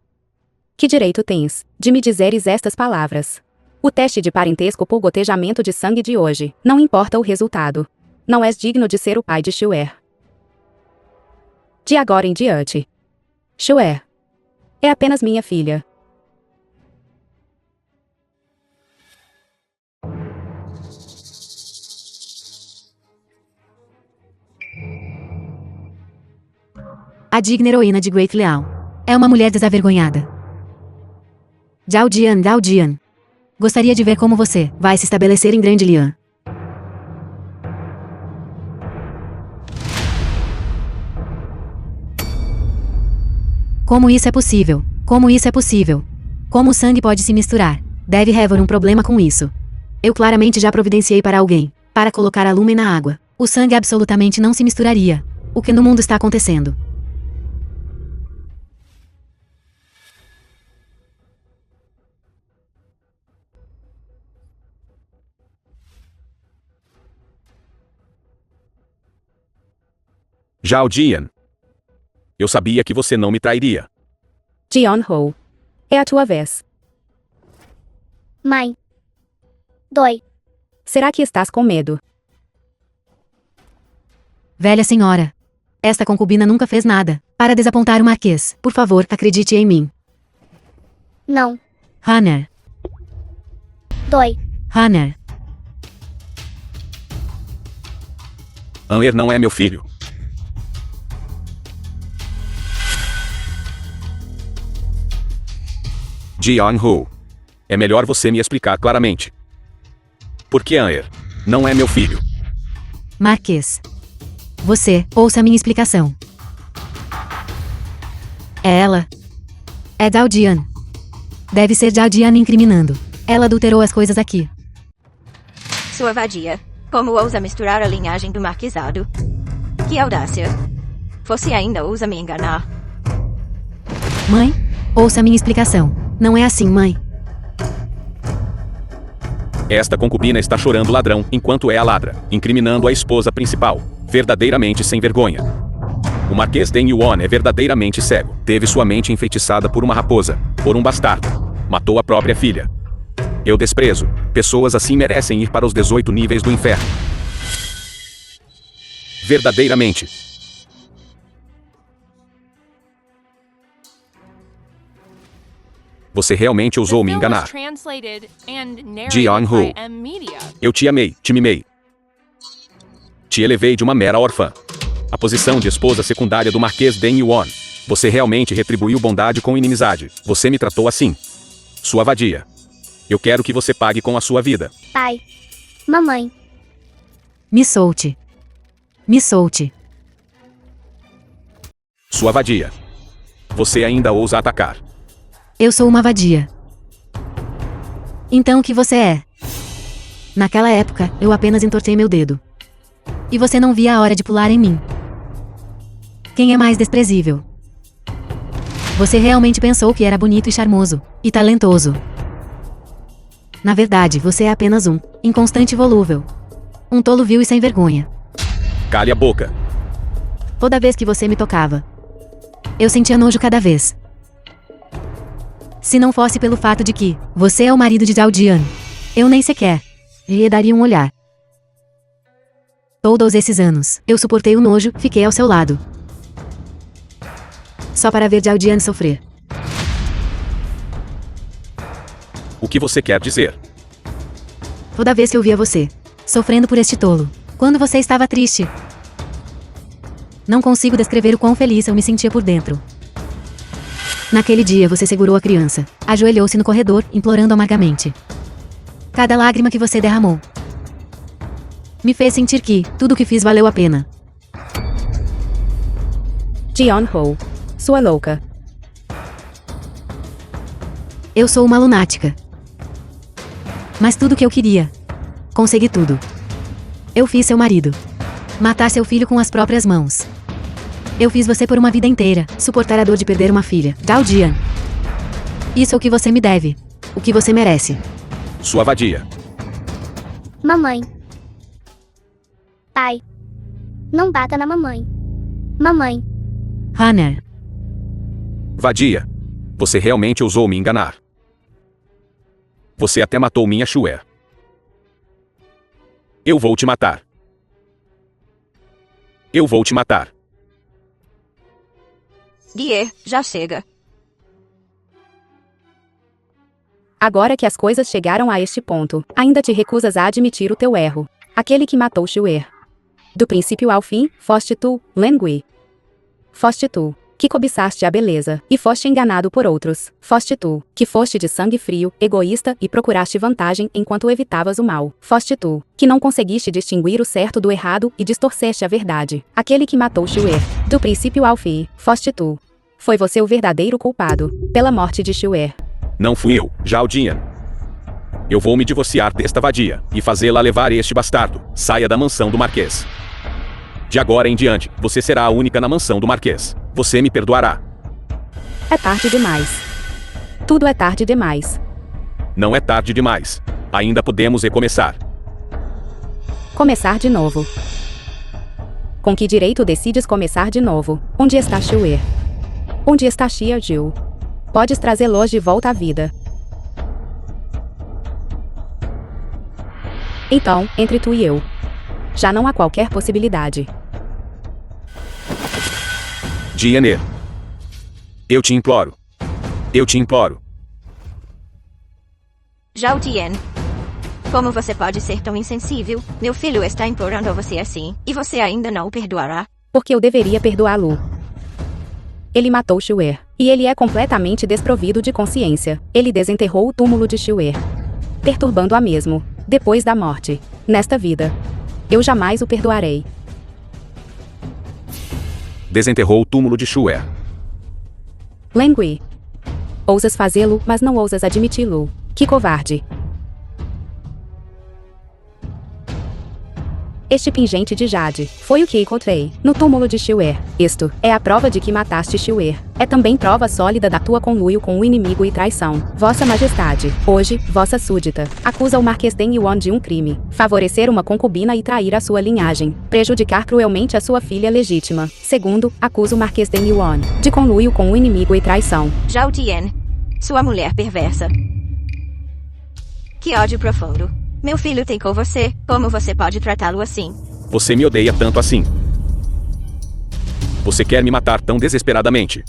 que direito tens de me dizeres estas palavras? O teste de parentesco por gotejamento de sangue de hoje, não importa o resultado. Não és digno de ser o pai de Xuer. De agora em diante, Xuer é apenas minha filha. A digna heroína de Great Liao é uma mulher desavergonhada. Zhao Jian. Gostaria de ver como você vai se estabelecer em Grande Lian. Como isso é possível? Como isso é possível? Como o sangue pode se misturar? Deve haver um problema com isso. Eu claramente já providenciei para alguém, para colocar a lumen na água. O sangue absolutamente não se misturaria. O que no mundo está acontecendo? Zhao Jian. Eu sabia que você não me trairia. Jian-ho. É a tua vez. Mãe. Dói. Será que estás com medo? Velha senhora. Esta concubina nunca fez nada para desapontar o Marquês. Por favor, acredite em mim. Não. Hanner. Dói. Hanner. An'er não é meu filho. Jian-ho. É melhor você me explicar claramente. Por que An'er não é meu filho? Marquês. Você, ouça minha explicação. É ela. É Zhao Jian. Deve ser Zhao Jian incriminando. Ela adulterou as coisas aqui. Sua vadia. Como ousa misturar a linhagem do marquesado? Que audácia. Você ainda ousa me enganar. Mãe, ouça minha explicação. Não é assim, mãe. Esta concubina está chorando ladrão enquanto é a ladra, incriminando a esposa principal. Verdadeiramente sem vergonha. O Marquês Den Yuan é verdadeiramente cego. Teve sua mente enfeitiçada por uma raposa, por um bastardo. Matou a própria filha. Eu desprezo. Pessoas assim merecem ir para os 18 níveis do inferno. Verdadeiramente. Você realmente ousou me enganar. Jian-ho. Eu te amei, te mimei. Te elevei de uma mera órfã. A posição de esposa secundária do Marquês Den Yuan. Você realmente retribuiu bondade com inimizade. Você me tratou assim. Sua vadia. Eu quero que você pague com a sua vida. Pai. Mamãe. Me solte. Me solte. Sua vadia. Você ainda ousa atacar. Eu sou uma vadia. Então o que você é? Naquela época, eu apenas entortei meu dedo. E você não via a hora de pular em mim. Quem é mais desprezível? Você realmente pensou que era bonito e charmoso, e talentoso. Na verdade, você é apenas um inconstante e volúvel. Um tolo vil e sem vergonha. Cale a boca. Toda vez que você me tocava, eu sentia nojo cada vez. Se não fosse pelo fato de que você é o marido de Zhao Jian, eu nem sequer lhe daria um olhar. Todos esses anos, eu suportei o nojo, fiquei ao seu lado. Só para ver Zhao Jian sofrer. O que você quer dizer? Toda vez que eu via você sofrendo por este tolo, quando você estava triste. Não consigo descrever o quão feliz eu me sentia por dentro. Naquele dia você segurou a criança, ajoelhou-se no corredor, implorando amargamente. Cada lágrima que você derramou me fez sentir que tudo o que fiz valeu a pena. Jian-ho. Sua louca. Eu sou uma lunática. Mas tudo o que eu queria. Consegui tudo. Eu fiz seu marido matar seu filho com as próprias mãos. Eu fiz você por uma vida inteira suportar a dor de perder uma filha. Zhao Jian. Isso é o que você me deve. O que você merece. Sua vadia. Mamãe. Pai. Não bata na mamãe. Mamãe. Hanner. Vadia. Você realmente ousou me enganar. Você até matou minha Shuer. Eu vou te matar. Eu vou te matar. Die, já chega. Agora que as coisas chegaram a este ponto, ainda te recusas a admitir o teu erro. Aquele que matou Shuer. Do princípio ao fim, foste tu, Lengui. Foste tu, que cobiçaste a beleza, e foste enganado por outros. Foste tu, que foste de sangue frio, egoísta, e procuraste vantagem enquanto evitavas o mal. Foste tu, que não conseguiste distinguir o certo do errado e distorceste a verdade. Aquele que matou Shuer. Do princípio ao fim, foste tu. Foi você o verdadeiro culpado, pela morte de Shuer. Não fui eu, Zhao Jian. Eu vou me divorciar desta vadia, e fazê-la levar este bastardo. Saia da mansão do Marquês. De agora em diante, você será a única na mansão do Marquês. Você me perdoará. É tarde demais. Tudo é tarde demais. Não é tarde demais. Ainda podemos recomeçar. Começar de novo. Com que direito decides começar de novo? Onde está Shue? Onde está Xia Jiu? Podes trazê-los de volta à vida. Então, entre tu e eu, já não há qualquer possibilidade. Jianer. Eu te imploro. Eu te imploro. Zhao Tian. Como você pode ser tão insensível? Meu filho está implorando você assim, e você ainda não o perdoará? Porque eu deveria perdoá-lo. Ele matou Shue, e ele é completamente desprovido de consciência. Ele desenterrou o túmulo de Shue, perturbando-a mesmo, depois da morte, nesta vida. Eu jamais o perdoarei. Desenterrou o túmulo de Shue. Lengui. Ousas fazê-lo, mas não ousas admiti-lo. Que covarde. Este pingente de Jade foi o que encontrei no túmulo de Shue. Isto é a prova de que mataste Shue. É também prova sólida da tua conluio com o inimigo e traição. Vossa Majestade, hoje, vossa súdita, acusa o Marquês Den Yuan de um crime: favorecer uma concubina e trair a sua linhagem, prejudicar cruelmente a sua filha legítima. Segundo, acusa o Marquês Den Yuan de conluio com o inimigo e traição. Zhao Tian. Sua mulher perversa. Que ódio profundo. Meu filho tem com você, como você pode tratá-lo assim? Você me odeia tanto assim. Você quer me matar tão desesperadamente.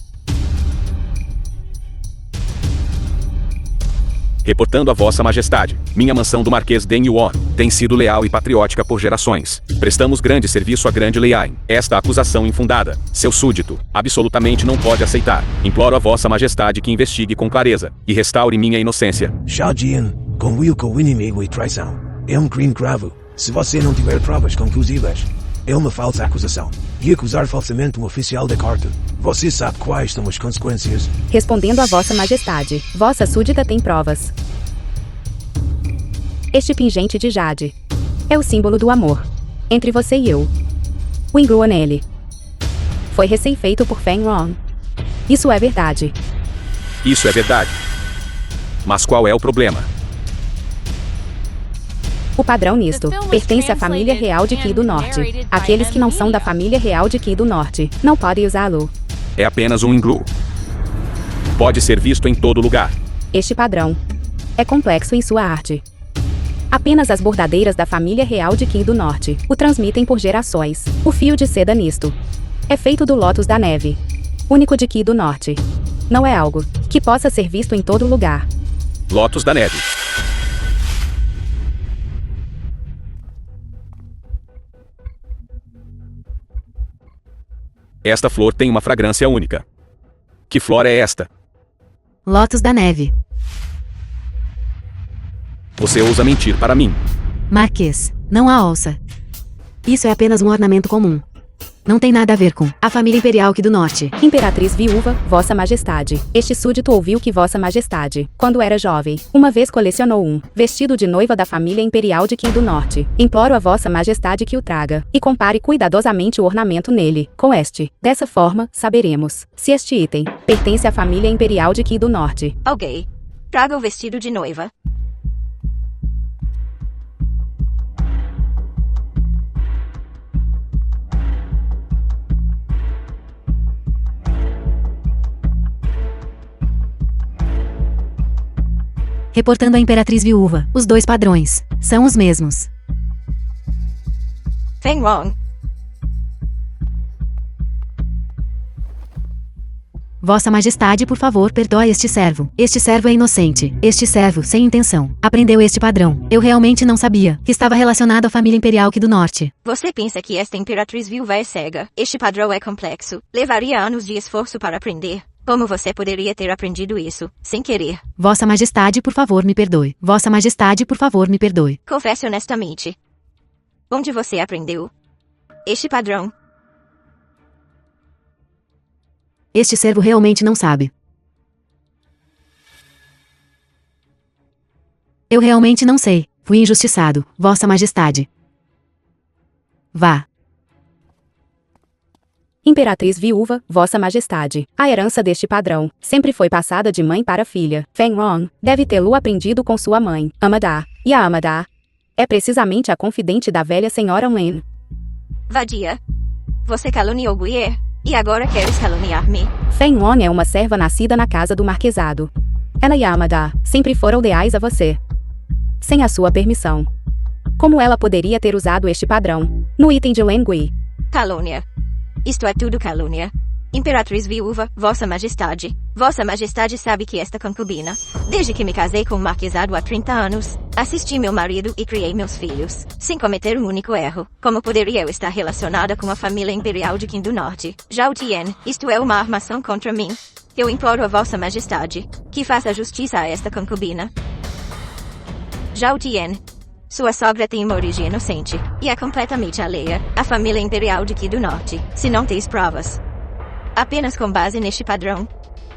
Reportando a Vossa Majestade, minha mansão do Marquês Den Yuan tem sido leal e patriótica por gerações. Prestamos grande serviço a Grande Liang. Esta acusação infundada, seu súdito, absolutamente não pode aceitar. Imploro a Vossa Majestade que investigue com clareza e restaure minha inocência. Zhao Jian, conluio com o inimigo e traição. É um crime grave. Se você não tiver provas conclusivas, é uma falsa acusação. E acusar falsamente um oficial da corte. Você sabe quais são as consequências? Respondendo a Vossa Majestade, vossa súdita tem provas. Este pingente de Jade é o símbolo do amor entre você e eu. O englua nele. Foi recém-feito por Feng Rong. Isso é verdade. Isso é verdade. Mas qual é o problema? O padrão nisto pertence à família real de Qi do Norte. Aqueles que não são da família real de Qi do Norte não podem usá-lo. É apenas um englu. Pode ser visto em todo lugar. Este padrão é complexo em sua arte. Apenas as bordadeiras da família real de Qi do Norte o transmitem por gerações. O fio de seda nisto é feito do lótus da neve, único de Qi do Norte. Não é algo que possa ser visto em todo lugar. Lótus da neve. Esta flor tem uma fragrância única. Que flor é esta? Lótus da neve. Você ousa mentir para mim. Marquês, não a ouça. Isso é apenas um ornamento comum. Não tem nada a ver com a família imperial Qi do Norte. Imperatriz viúva, Vossa Majestade. Este súdito ouviu que Vossa Majestade, quando era jovem, uma vez colecionou um vestido de noiva da família imperial de Qi do Norte. Imploro a Vossa Majestade que o traga e compare cuidadosamente o ornamento nele com este. Dessa forma, saberemos se este item pertence à família imperial de Qi do Norte. Ok. Traga o vestido de noiva. Reportando a Imperatriz Viúva, os dois padrões são os mesmos. Feng Rong. Vossa Majestade, por favor, perdoe este servo. Este servo é inocente. Este servo, sem intenção, aprendeu este padrão. Eu realmente não sabia que estava relacionado à família imperial Qi do Norte. Você pensa que esta Imperatriz Viúva é cega? Este padrão é complexo. Levaria anos de esforço para aprender. Como você poderia ter aprendido isso, sem querer? Vossa Majestade, por favor, me perdoe. Vossa Majestade, por favor, me perdoe. Confesse honestamente. Onde você aprendeu este padrão? Este servo realmente não sabe. Eu realmente não sei. Fui injustiçado, Vossa Majestade. Vá. Imperatriz viúva, Vossa Majestade. A herança deste padrão sempre foi passada de mãe para filha. Feng Rong deve tê-lo aprendido com sua mãe, Amada. E a Amada é precisamente a confidente da velha senhora Wen. Vadia. Você caluniou Guier, e agora queres caluniar-me? Feng Won é uma serva nascida na casa do marquesado. Ela e Amada sempre foram leais a você. Sem a sua permissão. Como ela poderia ter usado este padrão no item de Lengui? Calúnia. Isto é tudo calúnia. Imperatriz viúva, Vossa Majestade. Vossa Majestade sabe que esta concubina, desde que me casei com o marquesado há 30 anos, assisti meu marido e criei meus filhos, sem cometer um único erro. Como poderia eu estar relacionada com a família imperial de Qin do Norte? Zhao Tian, isto é uma armação contra mim. Eu imploro a Vossa Majestade que faça justiça a esta concubina. Zhao Tian. Sua sogra tem uma origem inocente, e é completamente alheia à família imperial de Qi do Norte, se não tens provas. Apenas com base neste padrão,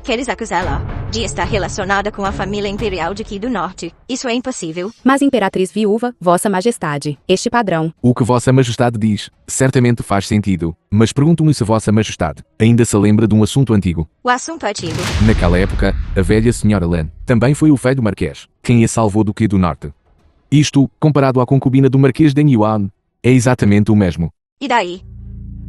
queres acusá-la de estar relacionada com a família imperial de Qi do Norte. Isso é impossível. Mas Imperatriz viúva, Vossa Majestade, este padrão... O que Vossa Majestade diz, certamente faz sentido, mas pergunto-me se Vossa Majestade ainda se lembra de um assunto antigo. O assunto antigo. Naquela época, a velha senhora Lan também foi o feio do Marquês, quem a salvou do Qi do Norte. Isto, comparado à concubina do Marquês de Yuan, é exatamente o mesmo. E daí?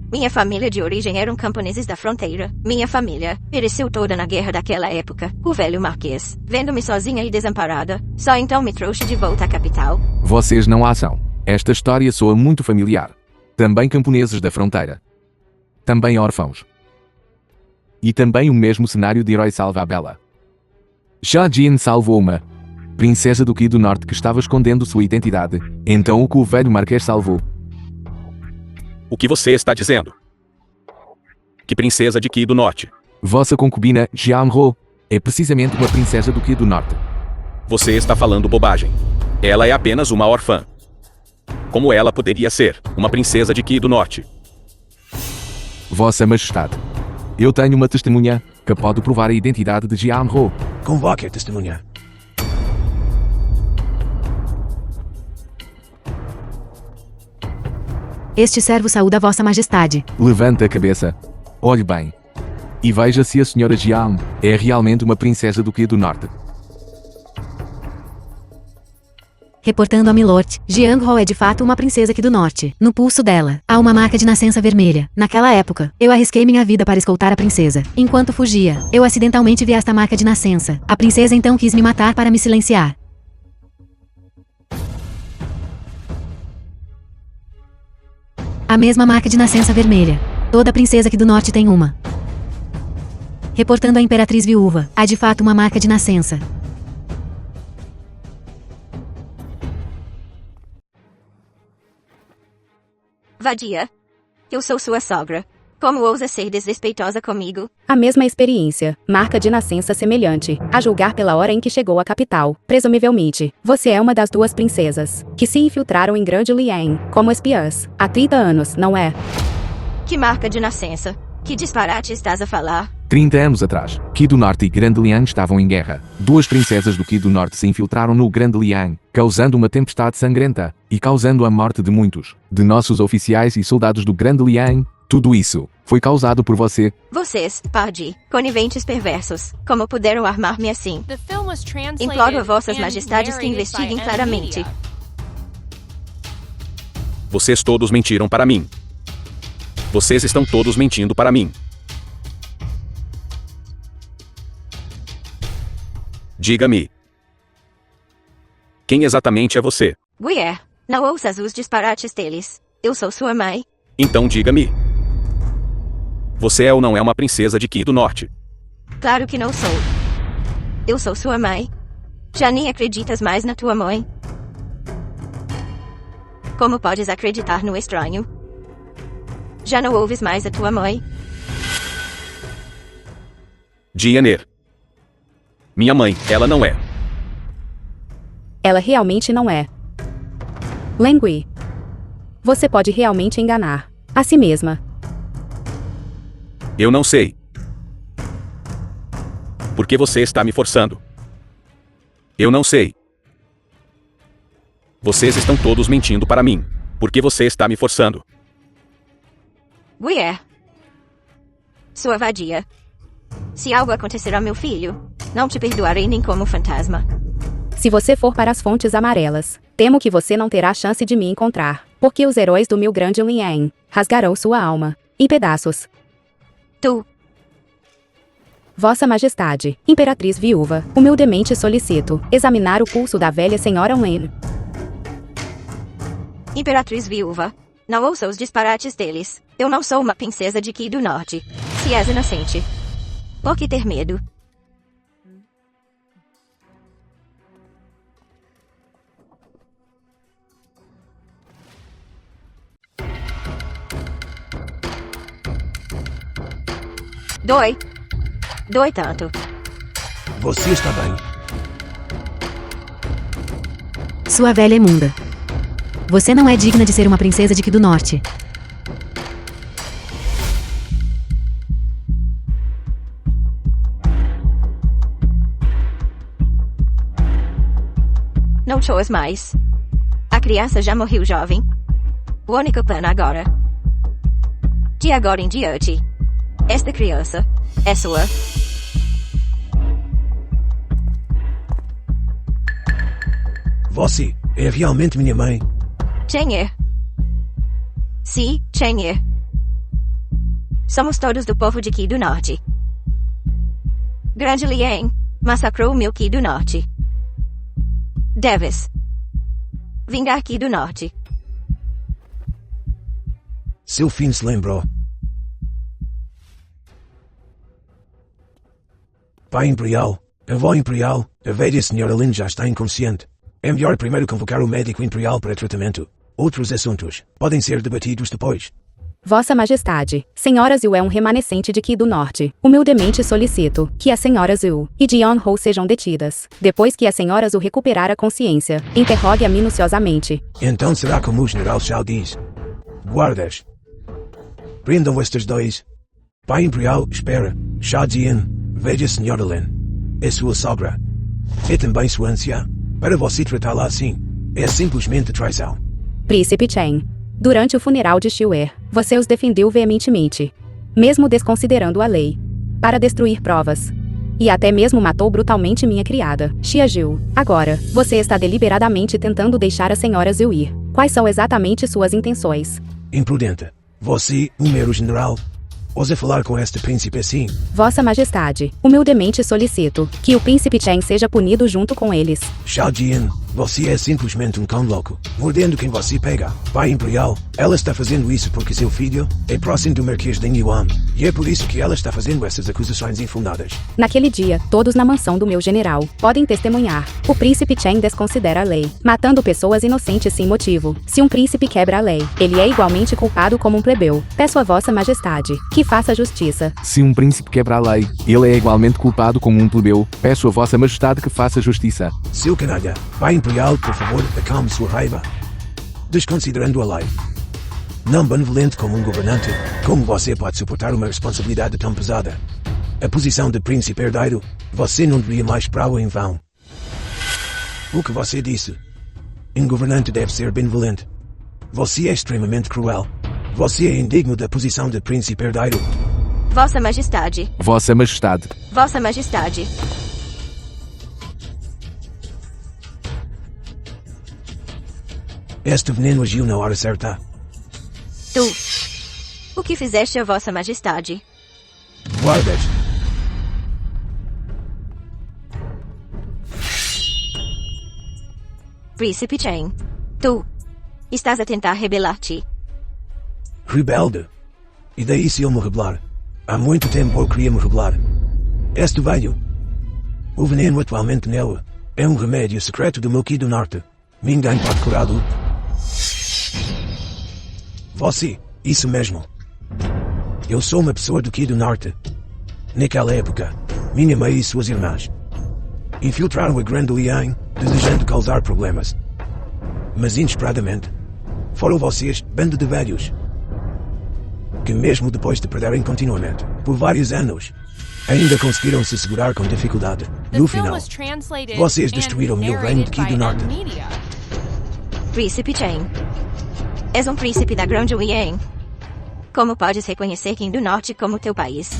Minha família de origem eram camponeses da fronteira. Minha família pereceu toda na guerra daquela época. O velho Marquês, vendo-me sozinha e desamparada, só então me trouxe de volta à capital. Vocês não a são. Esta história soa muito familiar. Também camponeses da fronteira. Também órfãos. E também o mesmo cenário de herói salva a Bela. Zhao Jian salvou uma princesa do Qi do Norte que estava escondendo sua identidade. Então o que o velho Marquês salvou? O que você está dizendo? Que princesa de Qi do Norte? Vossa concubina, Jian Ho, é precisamente uma princesa do Qi do Norte. Você está falando bobagem. Ela é apenas uma órfã. Como ela poderia ser uma princesa de Qi do Norte? Vossa Majestade, eu tenho uma testemunha que pode provar a identidade de Jian Ho. Convoque a testemunha. Este servo saúda Vossa Majestade. Levanta a cabeça. Olhe bem. E veja se a senhora Jian é realmente uma princesa do Qi do Norte. Reportando a Milord, Jian Ho é de fato uma princesa aqui do norte. No pulso dela, há uma marca de nascença vermelha. Naquela época, eu arrisquei minha vida para escoltar a princesa. Enquanto fugia, eu acidentalmente vi esta marca de nascença. A princesa então quis me matar para me silenciar. A mesma marca de nascença vermelha. Toda princesa aqui do norte tem uma. Reportando a Imperatriz viúva, há de fato uma marca de nascença. Vadia. Eu sou sua sogra. Como ousa ser desrespeitosa comigo? A mesma experiência, marca de nascença semelhante, a julgar pela hora em que chegou à capital. Presumivelmente, você é uma das duas princesas que se infiltraram em Grande Liang como espiãs há 30 anos, não é? Que marca de nascença? Que disparate estás a falar? 30 anos atrás, Qi do Norte e Grande Liang estavam em guerra. Duas princesas do Qi do Norte se infiltraram no Grande Liang, causando uma tempestade sangrenta e causando a morte de muitos de nossos oficiais e soldados do Grande Liang. Tudo isso foi causado por você. Vocês, Pardi, coniventes perversos, como puderam armar-me assim? The film was translated Imploro a Vossas and Majestades que narrated investiguem by claramente. Media. Vocês todos mentiram para mim. Vocês estão todos mentindo para mim. Diga-me. Quem exatamente é você? Guier, não ouças os disparates deles. Eu sou sua mãe. Então diga-me. Você é ou não é uma princesa de Qi do Norte? Claro que não sou. Eu sou sua mãe. Já nem acreditas mais na tua mãe? Como podes acreditar no estranho? Já não ouves mais a tua mãe? Jianer. Minha mãe, ela não é. Ela realmente não é. Lengui. Você pode realmente enganar a si mesma. Eu não sei. Por que você está me forçando? Eu não sei. Vocês estão todos mentindo para mim. Por que você está me forçando? Guier. Sua vadia. Se algo acontecer ao meu filho, não te perdoarei nem como fantasma. Se você for para as fontes amarelas, temo que você não terá chance de me encontrar, porque os heróis do meu Grande Liang rasgarão sua alma. em pedaços. Tu. Vossa Majestade, Imperatriz Viúva, humildemente solicito examinar o pulso da velha senhora Wen. Imperatriz Viúva. Não ouça os disparates deles. Eu não sou uma princesa de Qi do Norte. Se és inocente. Por que ter medo? Dói. Dói tanto. Você está bem? Sua velha imunda. Você não é digna de ser uma princesa de Qi do Norte. Não choras mais. A criança já morreu jovem. O único plano agora. De agora em diante. Esta criança é sua. Você é realmente minha mãe? Chang'e. Sim, Chang'e. Somos todos do povo de Qi do Norte. Grande Liang massacrou o meu Qi do Norte. Deves vingar Qi do Norte. Seu fim se lembrou. Pai Imperial, avó Imperial, a velha senhora Lin já está inconsciente. É melhor primeiro convocar o médico Imperial para tratamento. Outros assuntos podem ser debatidos depois. Vossa Majestade, Senhora Zhu é um remanescente de Qi do Norte. Humildemente solicito que a Senhora Zhu e Dion Ho sejam detidas. Depois que a Senhora Zhu recuperar a consciência, interrogue-a minuciosamente. Então será como o General Shao diz. Guardas. Prendam estes dois. Pai Imperial, espera. Shao Jian, veja a Senhora Lin. É sua sogra. É também sua anciã. Para você tratá-la assim, é simplesmente traição. Príncipe Chen. Durante o funeral de Xiuer, você os defendeu veementemente, mesmo desconsiderando a lei, para destruir provas. E até mesmo matou brutalmente minha criada, Xia Jiu. Agora, você está deliberadamente tentando deixar a senhora Zhu ir. Quais são exatamente suas intenções? Imprudente. Você, o mero general, ousa falar com este príncipe assim? Vossa Majestade, humildemente solicito que o príncipe Chen seja punido junto com eles. Shao Jian, você é simplesmente um cão louco, mordendo quem você pega. Pai Imperial, ela está fazendo isso porque seu filho é próximo do Marquês de Yuan, e é por isso que ela está fazendo essas acusações infundadas. Naquele dia, todos na mansão do meu general podem testemunhar. O príncipe Chen desconsidera a lei, matando pessoas inocentes sem motivo. Se um príncipe quebra a lei, ele é igualmente culpado como um plebeu. Peço a Vossa Majestade que faça justiça. Se um príncipe quebra a lei, ele é igualmente culpado como um plebeu. Peço a Vossa Majestade que faça justiça. Seu canalha, Pai Imperial, por favor, acalme sua raiva. Desconsiderando a lei. Não benevolente como um governante, como você pode suportar uma responsabilidade tão pesada? A posição de príncipe herdeiro, você não deveria mais prá-la em vão. O que você disse? Um governante deve ser benevolente. Você é extremamente cruel. Você é indigno da posição de príncipe herdeiro. Vossa Majestade. Vossa Majestade. Vossa Majestade. Este veneno agiu na hora certa. Tu. O que fizeste a Vossa Majestade? Guardas. Príncipe Chen. Tu. Estás a tentar rebelar-te. Rebelde. E daí se eu me rebelar? Há muito tempo eu queria me rebelar. Este velho. O veneno atualmente nele é um remédio secreto do meu Qi do Norte. Ninguém pode curá-lo. Você, isso mesmo. Eu sou uma pessoa do Qi do Norte. Naquela época, minha mãe e suas irmãs infiltraram a Grande Liang, desejando causar problemas. Mas inesperadamente, foram vocês, bando de velhos, que mesmo depois de perderem continuamente, por vários anos, ainda conseguiram se segurar com dificuldade. No final, vocês destruíram o meu reino de Qi do Norte. Príncipe Chen. És um príncipe da Grande Liang. Como podes reconhecer Qi do Norte como teu país?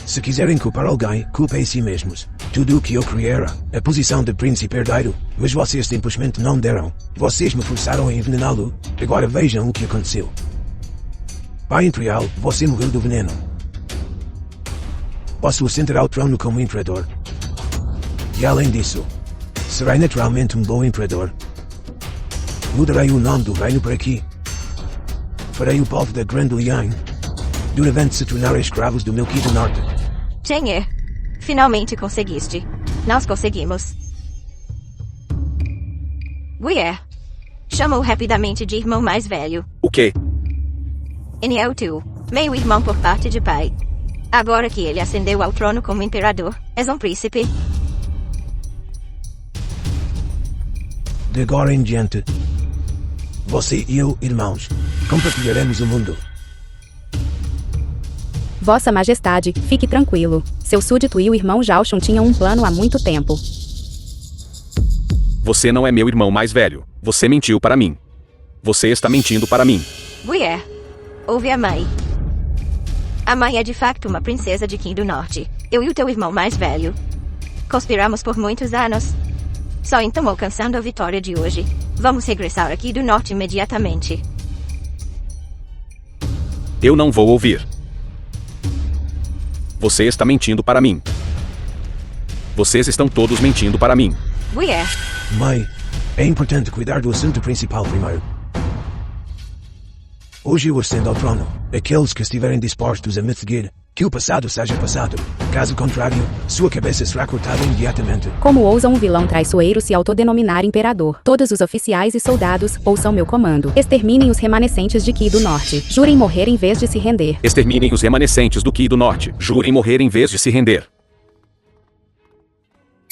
Se quiserem culpar alguém, culpem si mesmos. Tudo o que eu criei era a posição de príncipe herdeiro, mas vocês simplesmente não deram. Vocês me forçaram a envenená-lo. Agora vejam o que aconteceu. Pai Imperial, você morreu do veneno. Posso assentar ao trono como imperador. E além disso, serei naturalmente um bom imperador. Mudarei o nome do reino por aqui. Farei o povo da Grande Liang duramente se tornar escravos do Milky do Norte. Chang'e, finalmente conseguiste. Nós conseguimos. Guier, chamou rapidamente de irmão mais velho. O quê? Ele é o tu, meio irmão por parte de pai. Agora que ele ascendeu ao trono como imperador, és um príncipe. De agora em diante, você e eu, irmãos, compartilharemos o mundo. Vossa Majestade, fique tranquilo. Seu súdito e o irmão Jalshun tinham um plano há muito tempo. Você não é meu irmão mais velho. Você mentiu para mim. Você está mentindo para mim. Guier, ouve a mãe. A mãe é de facto uma princesa de Qin do Norte. Eu e o teu irmão mais velho conspiramos por muitos anos. Só então alcançando a vitória de hoje, vamos regressar aqui do Norte imediatamente. Eu não vou ouvir. Você está mentindo para mim. Vocês estão todos mentindo para mim. Guier, Mãe, é importante cuidar do assunto principal primeiro. Hoje eu ascendo ao trono. Aqueles que estiverem dispostos a me seguir, que o passado seja passado. Caso contrário, sua cabeça será cortada imediatamente. Como ousa um vilão traiçoeiro se autodenominar imperador? Todos os oficiais e soldados, ouçam meu comando. Exterminem os remanescentes de Qi do Norte. Jurem morrer em vez de se render. Exterminem os remanescentes do Qi do Norte. Jurem morrer em vez de se render.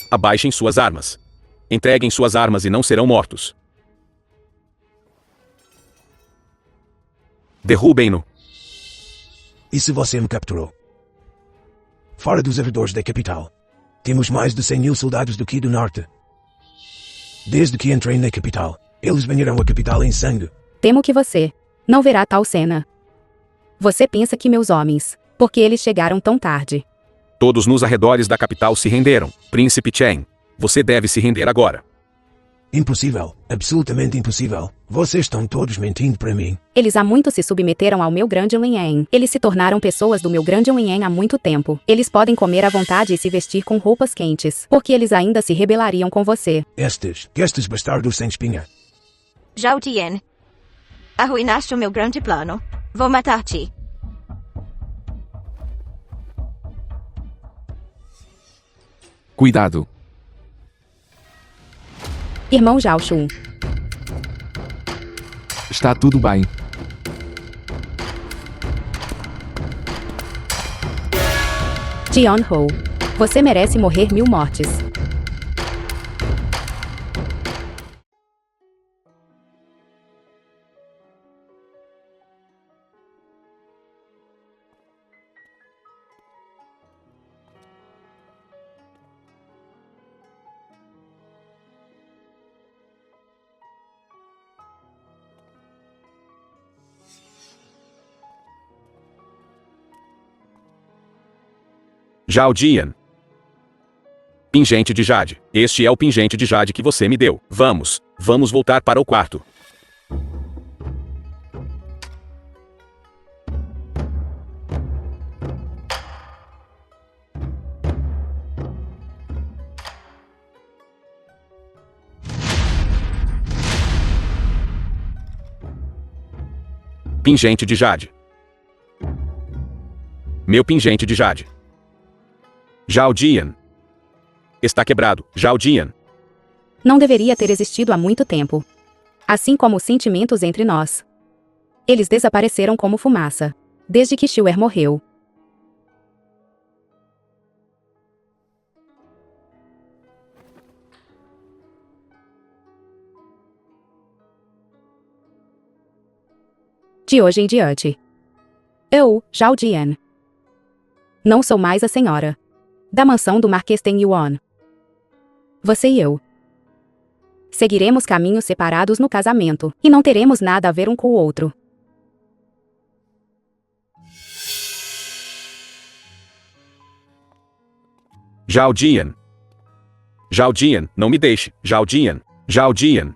Abaixem suas armas. Entreguem suas armas e não serão mortos. Derrubem-no. E se você me capturou? Fora dos arredores da capital, temos mais de 100 mil soldados do Qi do Norte. Desde que entrei na capital, eles banharam a capital em sangue. Temo que você não verá tal cena. Você pensa que meus homens, porque eles chegaram tão tarde. Todos nos arredores da capital se renderam. Príncipe Chen, você deve se render agora. Impossível, absolutamente impossível. Vocês estão todos mentindo para mim. Eles há muito se submeteram ao meu grande Liang. Eles se tornaram pessoas do meu grande Liang há muito tempo. Eles podem comer à vontade e se vestir com roupas quentes, porque eles ainda se rebelariam com você. Estes bastardos sem espinha. Zhao Tian, arruinaste o meu grande plano. Vou matar-te. Cuidado. Irmão Jalshun, Está tudo bem. Jion Ho, você merece morrer 1000 mortes. Zhao Jian. Pingente de Jade. Este é o pingente de Jade que você me deu. Vamos voltar para o quarto. Pingente de Jade. Meu pingente de Jade. Zhao Jian. Está quebrado, Zhao Jian. Não deveria ter existido há muito tempo. Assim como os sentimentos entre nós. Eles desapareceram como fumaça. Desde que Xuer morreu. De hoje em diante. Eu, Zhao Jian. Não sou mais a senhora da mansão do Marquês Ten Yuan. Você e eu seguiremos caminhos separados no casamento, e não teremos nada a ver um com o outro. Zhao Jian. Zhao Jian, não me deixe. Zhao Jian. Zhao Jian.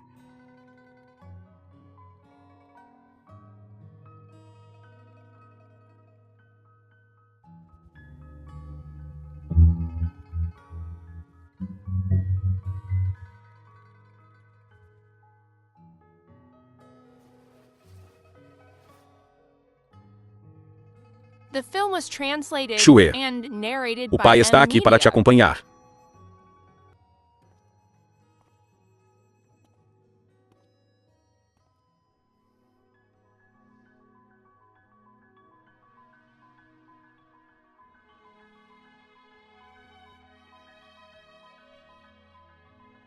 The film was translated Shue, and narrated o by pai está aqui para te Media. acompanhar.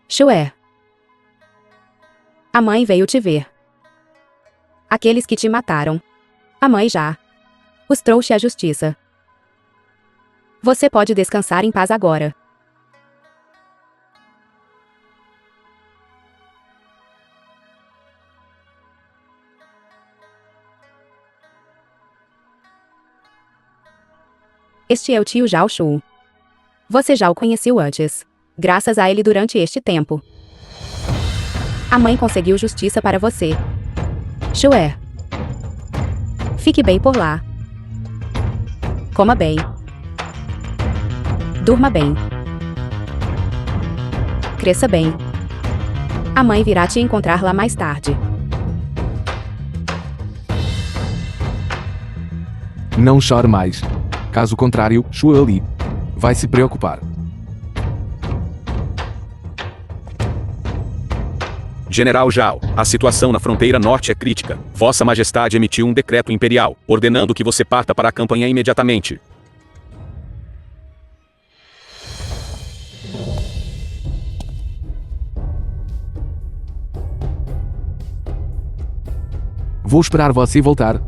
Shue. A mãe veio te ver. Aqueles que te mataram. A mãe já os trouxe à justiça. Você pode descansar em paz agora. Este é o tio Zhao Shu. Você já o conheceu antes. Graças a ele durante este tempo. A mãe conseguiu justiça para você. Shue. Fique bem por lá. Coma bem. Durma bem. Cresça bem. A mãe virá te encontrar lá mais tarde. Não chore mais. Caso contrário, Shue Li vai se preocupar. General Zhao, a situação na fronteira norte é crítica. Vossa Majestade emitiu um decreto imperial, ordenando que você parta para a campanha imediatamente. Vou esperar você voltar.